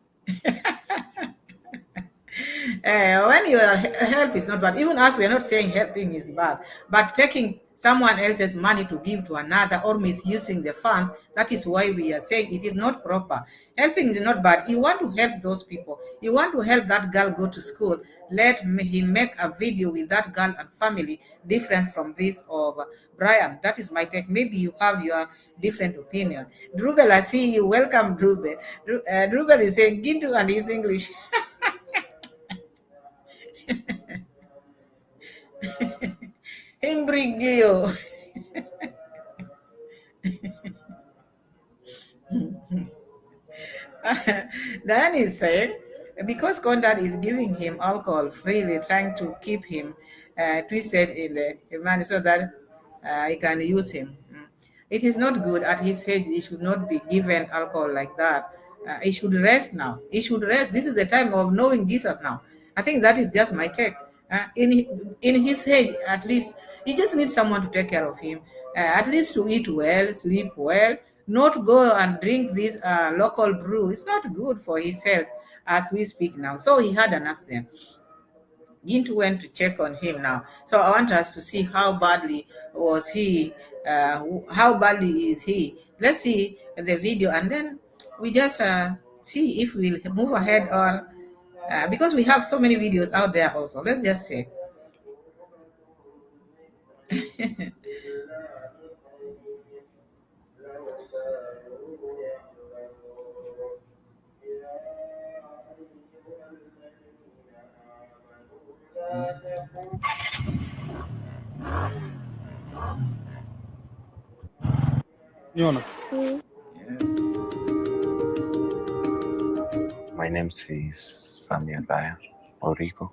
your help is not bad, even us, we are not saying helping is bad, but taking someone else's money to give to another or misusing the fund, that is why we are saying it is not proper. Helping is not bad. You want to help those people. You want to help that girl go to school. Let him make a video with that girl and family different from this of Brian. That is my take. Maybe you have your different opinion. Drubel, I see you. Welcome, Drubel. Drubel is saying Gintu and his English. Imbriglio. Diane is saying, because Conrad is giving him alcohol freely, trying to keep him twisted in the man so that he can use him. It is not good at his age. He should not be given alcohol like that. He should rest now. He should rest. This is the time of knowing Jesus now. I think that is just my take. In his age, at least, he just needs someone to take care of him. At least to eat well, sleep well, not go and drink this local brew. It's not good for his health as we speak now. So he had an accident. Gintu went to check on him now. So I want us to see how badly was he, how badly is he. Let's see the video and then we just see if we'll move ahead or because we have so many videos out there also. Let's just say. My name is Samia Daya Orico.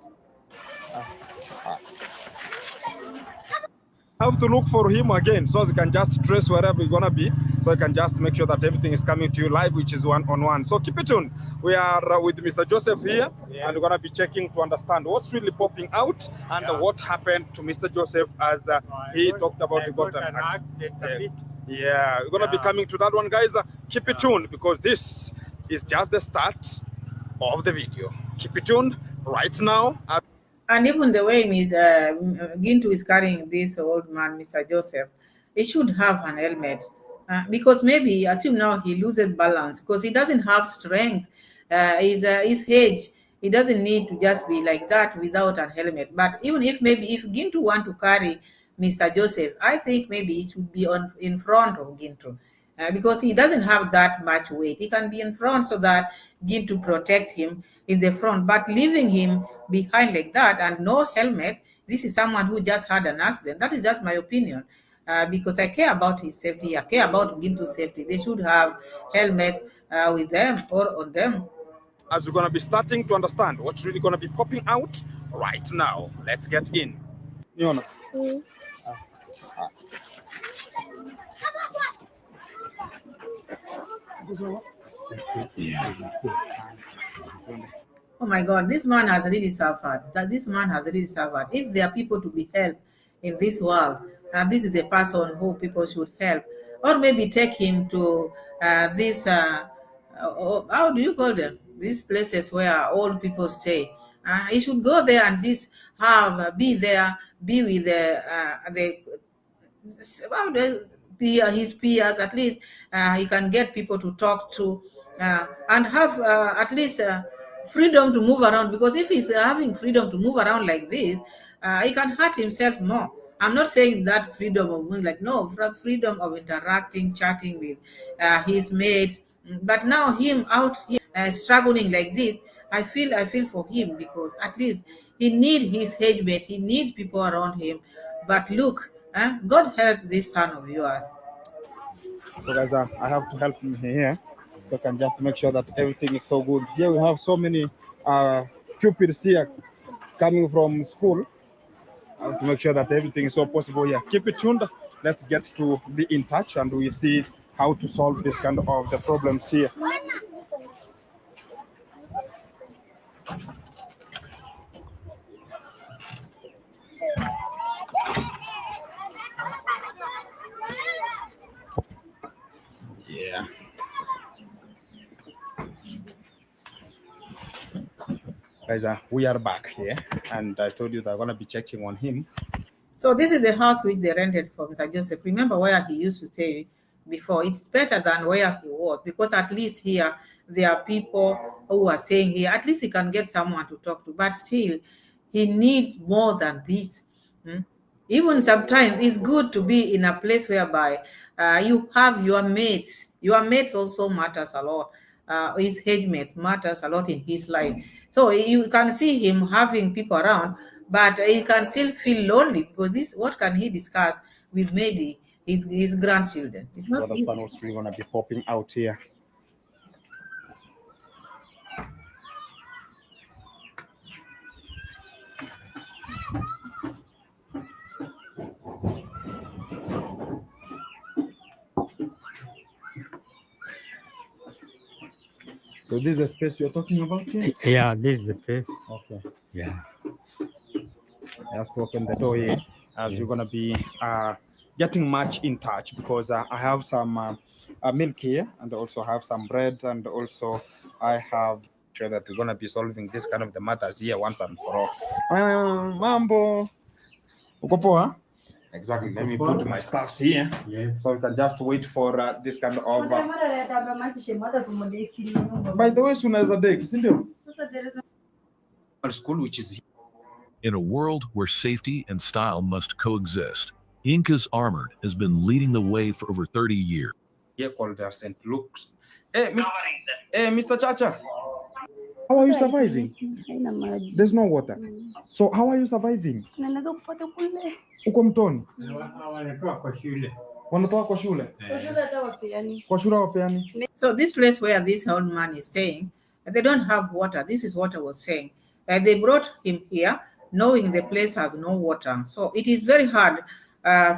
have to look for him again, so you can just trace wherever you're gonna be, so you can just make sure that everything is coming to you live, which is one-on-one. So keep it tuned. We are with Mr. Joseph here, and we're gonna be checking to understand what's really popping out and what happened to Mr. Joseph as he talked about he got an accident. Yeah, we're gonna be coming to that one, guys. Keep it tuned, because this is just the start of the video. Keep it tuned right now. And even the way Ms. Gintu is carrying this old man, Mr. Joseph, he should have an helmet. Because maybe, assume now he loses balance because he doesn't have strength. His age, he doesn't need to just be like that without a helmet. But even if Gintu want to carry Mr. Joseph, I think maybe he should be in front of Gintu. Because he doesn't have that much weight. He can be in front so that Gintu protect him in the front, but leaving him behind like that and no helmet, this is someone who just had an accident. That is just my opinion. Because I care about his safety, I care about Gintu's safety. They should have helmets with them or on them. As we're going to be starting to understand what's really going to be popping out right now. Let's get in. Yona. Oh my God, this man has really suffered. This man has really suffered. If there are people to be helped in this world, this is the person who people should help, or maybe take him to this. How do you call them? These places where old people stay. He should go there and this be there, be with his peers. At least he can get people to talk to and have at least freedom to move around. Because if he's having freedom to move around like this, he can hurt himself more. I'm not saying that freedom of moving, like no, freedom of interacting, chatting with his mates. But now him out here struggling like this, I feel for him, because at least he need his age mates, he need people around him. But look, God help this son of yours. So guys, I have to help him here, so I can just make sure that everything is so good. Here we have so many pupils here coming from school. I have to make sure that everything is so possible here. Keep it tuned. Let's get to be in touch and we see how to solve this kind of the problems here. Yeah. Guys, we are back here, and I told you that I'm going to be checking on him. So this is the house which they rented for Mr. Joseph. Remember where he used to stay before. It's better than where he was, because at least here there are people who are saying here, at least he can get someone to talk to. But still, he needs more than this. Even sometimes it's good to be in a place whereby you have your mates. Your mates also matters a lot. His age mate matters a lot in his life. So you can see him having people around, but he can still feel lonely, because what can he discuss with maybe his grandchildren? It's not easy. What's really going to be popping out here. So this is the space you're talking about here? Yeah, this is the place. Okay. Yeah. I have to open the door here, as you're going to be getting much in touch, because I have some milk here, and also have some bread, and also I have sure that we're going to be solving this kind of the matters here once and for all. Mambo. Uko poa? Exactly. Let me put my stuffs here, so we can just wait for this kind of. By the way, soon as a day, school, which is here. In a world where safety and style must coexist, Inca's Armored has been leading the way for over 30 years. Here called St. Luke's. Hey, Mr. Chacha, how are you surviving? There's no water. So how are you surviving? Uko mtoni? Wanatoka kwa shule? Kwa shule wapeani. So this place where this old man is staying, they don't have water. This is what I was saying. They brought him here knowing the place has no water. So it is very hard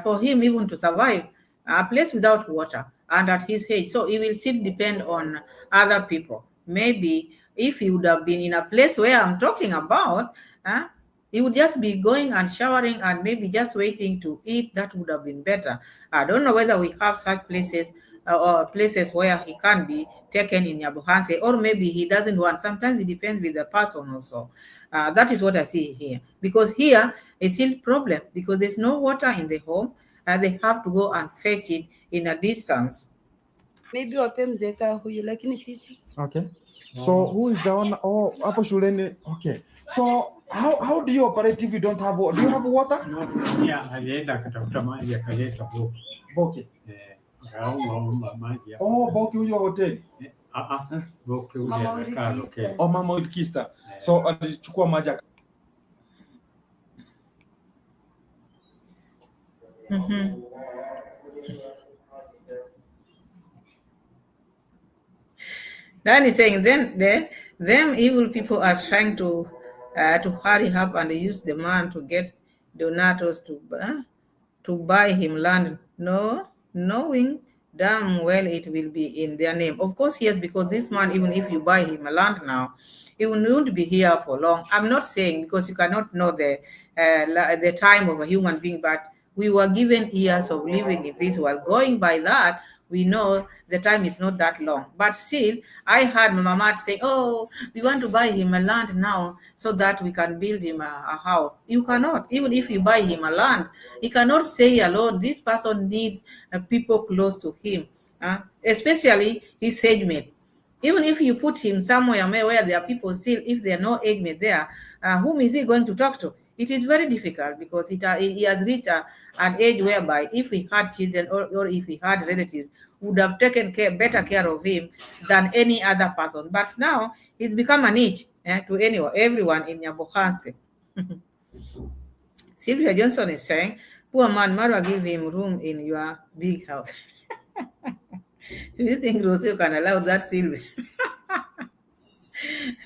for him even to survive a place without water and at his age. So he will still depend on other people. Maybe if he would have been in a place where I'm talking about, he would just be going and showering and maybe just waiting to eat. That would have been better. I don't know whether we have such places or places where he can be taken in Nyabuhanse, or maybe he doesn't want. Sometimes it depends with the person also. That is what I see here. Because here it's still problem because there's no water in the home and they have to go and fetch it in a distance. Maybe wape mzeka huyu lakini sisi. Okay. So who is the one? Oh, hapo shuleni. Okay. So how do you operate if you don't have water? Do you have water? No, yeah, alienda akatafuta maji akaleta boki. Boki. Akaomba maji. Oh, boki huyo wa hoteli. Boki ule anakaa Rokeni. Oh, mama Wilkista. So alichukua maji. Then he's saying, them evil people are trying to hurry up and use the man to get Donatos to buy him land. No, knowing damn well it will be in their name. Of course, yes, because this man, even if you buy him a land now, he won't be here for long. I'm not saying because you cannot know the time of a human being, but we were given years of living in this world. Going by that, we know the time is not that long. But still, I heard my mama say, oh, we want to buy him a land now so that we can build him a house. You cannot. Even if you buy him a land, he cannot say alone, this person needs people close to him, especially his age mate. Even if you put him somewhere where there are people still, if there are no age mate there, whom is he going to talk to? It is very difficult because he has reached an age whereby if he had children or if he had relatives, would have taken better care of him than any other person. But now it's become a niche to everyone in Nyabohanse. Sylvia Johnson is saying, poor man, Marwa, give him room in your big house. Do you think Rosie can allow that, Sylvia?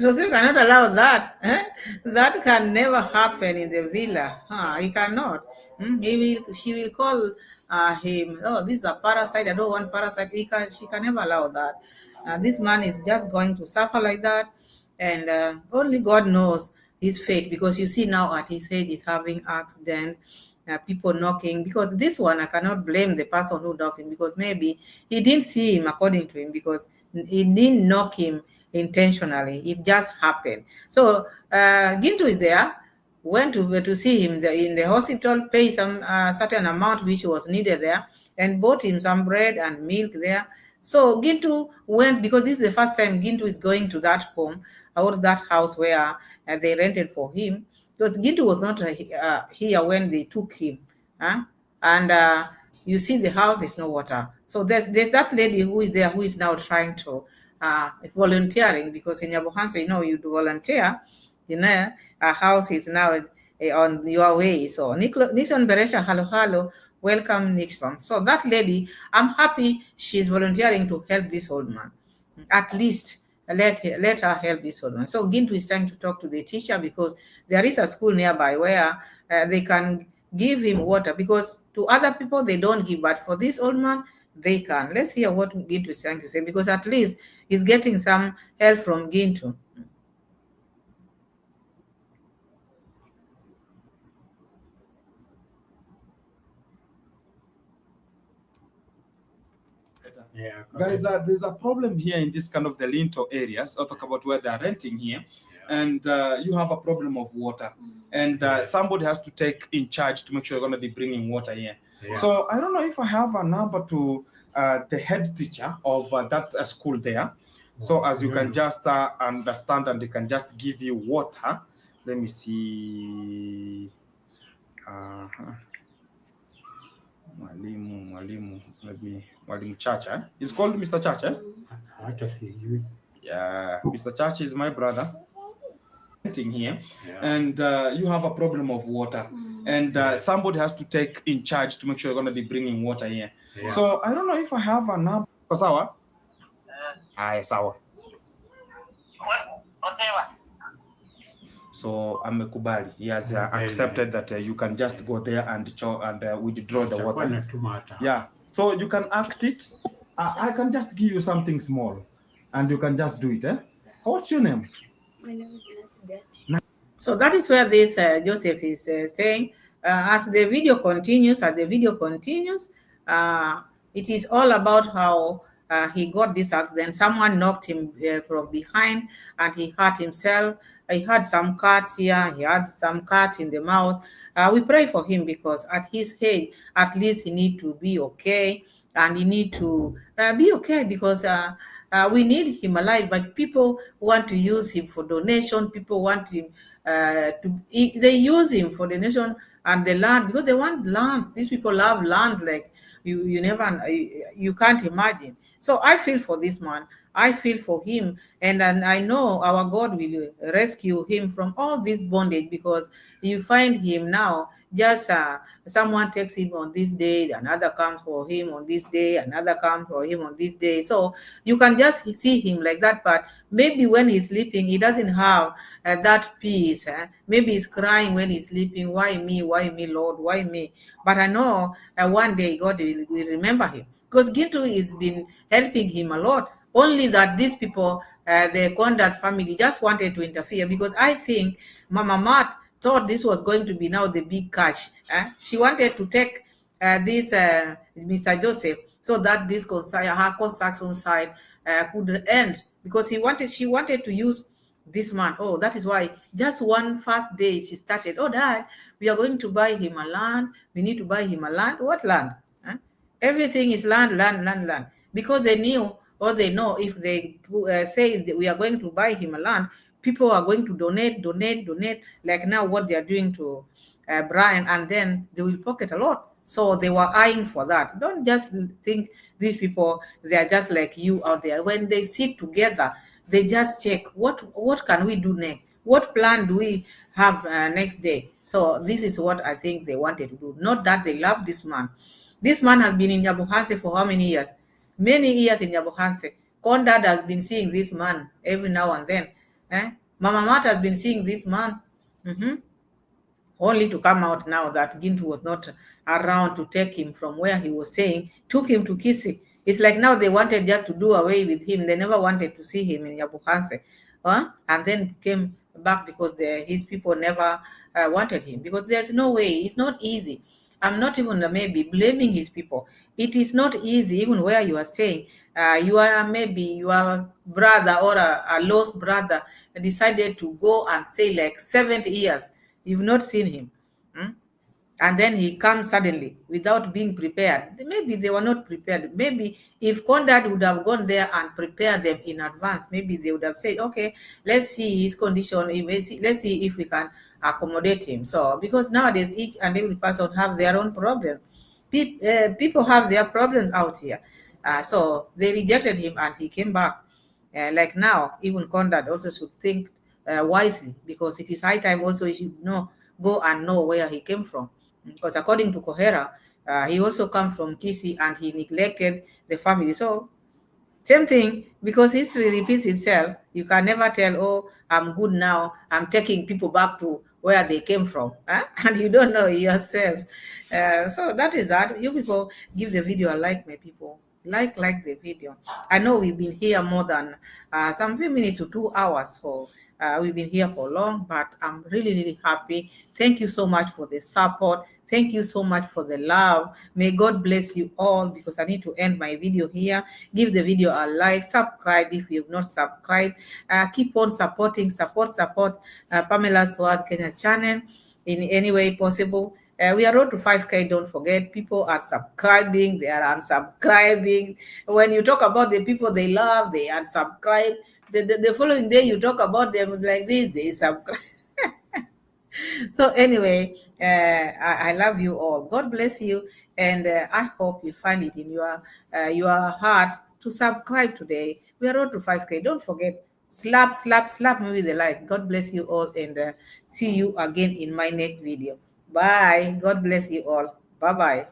Rosie cannot allow that. That can never happen in the villa. He cannot. She will call him, oh, this is a parasite. I don't want parasite. She can never allow that. This man is just going to suffer like that. And only God knows his fate, because you see now at his age he's having accidents, people knocking, because this one I cannot blame the person who knocked him, because maybe he didn't see him according to him, because he didn't knock him intentionally. It just happened. So Gintu is there, went to see him in the hospital, pay some certain amount which was needed there, and bought him some bread and milk there. So Gintu went, because this is the first time Gintu is going to that home or that house where they rented for him, because Gintu was not here when they took him. And you see the house, there's no water. So there's that lady who is there, who is now trying to volunteering, because in Nyabohanse, you do volunteer, a house is now on your way. So Nixon Beresha, hello, welcome Nixon. So that lady, I'm happy she's volunteering to help this old man. At least let her help this old man. So Gintu is trying to talk to the teacher, because there is a school nearby where they can give him water, because to other people they don't give, but for this old man they can. Let's hear what Gintu is trying to say, because at least he's getting some help from Gintu. Yeah, Guys, there's a problem here in this kind of the lintel areas. I'll talk about where they're renting here, and you have a problem of water, and somebody has to take in charge to make sure you're going to be bringing water here. Yeah. So I don't know if I have a number to the head teacher of that school there. So as you can just understand, and they can just give you water. Let me see. Mwalimu, maybe Mwalimu Chacha. He's called Mr. Chacha. Yeah, Mr. Chacha is my brother. Here, and you have a problem of water, and somebody has to take in charge to make sure you're going to be bringing water here. Yeah. So I don't know if I have a number. Sawa? Sawa. So amekubali. He has accepted that you can just go there and withdraw the water. Yeah. So you can act it. I can just give you something small, and you can just do it. What's your name? My name is Nasigat. So that is where this Joseph is saying. As the video continues, it is all about how he got this accident. Someone knocked him from behind, and he hurt himself. He had some cuts here. He had some cuts in the mouth. We pray for him because at his age, at least he need to be okay, and he need to be okay because. We need him alive, but people want to use him for donation. People want him they use him for donation and the land because they want land. These people love land like you can't imagine. So I feel for this man. I feel for him, and I know our God will rescue him from all this bondage because you find him now just someone takes him on this day, another comes for him on this day, another comes for him on this day. So you can just see him like that, but maybe when he's sleeping, he doesn't have that peace. Maybe he's crying when he's sleeping. Why me, Lord? Why me? But I know one day God will remember him because Gintu has been helping him a lot. Only that these people, the Condat family, just wanted to interfere because I think Mama Mat thought this was going to be now the big catch. She wanted to take this Mr. Joseph so that this her construction side could end because she wanted to use this man. Oh, that is why just one first day she started. Oh, Dad, we are going to buy him a land. We need to buy him a land. What land? Everything is land. Because they knew or they know if they say that we are going to buy him a land, people are going to donate, like now what they are doing to Brian, and then they will pocket a lot. So they were eyeing for that. Don't just think these people, they are just like you out there. When they sit together, they just check what can we do next? What plan do we have next day? So this is what I think they wanted to do. Not that they love this man. This man has been in Yabuhanse for how many years? Many years in Yabuhanse. Kondad has been seeing this man every now and then. Mama Mat has been seeing this man. Only to come out now that Gintu was not around to take him from where he was staying, took him to Kisi. It's like now they wanted just to do away with him. They never wanted to see him in Yabuhanse. And then came back because his people never wanted him. Because there's no way. It's not easy. I'm not even maybe blaming his people. It is not easy, even where you are staying. You are maybe your brother or a lost brother decided to go and stay like 70 years. You've not seen him. And then he comes suddenly without being prepared. Maybe they were not prepared. Maybe if Conrad would have gone there and prepared them in advance, maybe they would have said, okay, let's see his condition. Let's see if we can accommodate him. So, because nowadays each and every person have their own problem. People have their problems out here. So they rejected him and he came back. Like now, even Conrad also should think wisely because it is high time also he should go and know where he came from. Because according to Kohera, he also comes from Kisi and he neglected the family. So same thing, because history repeats itself. You can never tell, oh, I'm good now. I'm taking people back to where they came from. And you don't know yourself. So that is that. You people give the video a like, my people. Like the video. I know we've been here more than some few minutes to 2 hours. So we've been here for long, but I'm really happy. Thank you so much for the support. Thank you so much for the love. May God bless you all, because I need to end my video here. Give the video a like, subscribe if you have not subscribed. Keep on supporting, support Pamela's World Kenya channel in any way possible. We are road to 5K, don't forget. People are subscribing, they are unsubscribing. When you talk about the people they love, they unsubscribe. The following day you talk about them like this, they subscribe. So anyway, I love you all. God bless you, and I hope you find it in your heart to subscribe today. We are road to 5K. Don't forget, slap me with a like. God bless you all, and see you again in my next video. Bye. God bless you all. Bye-bye.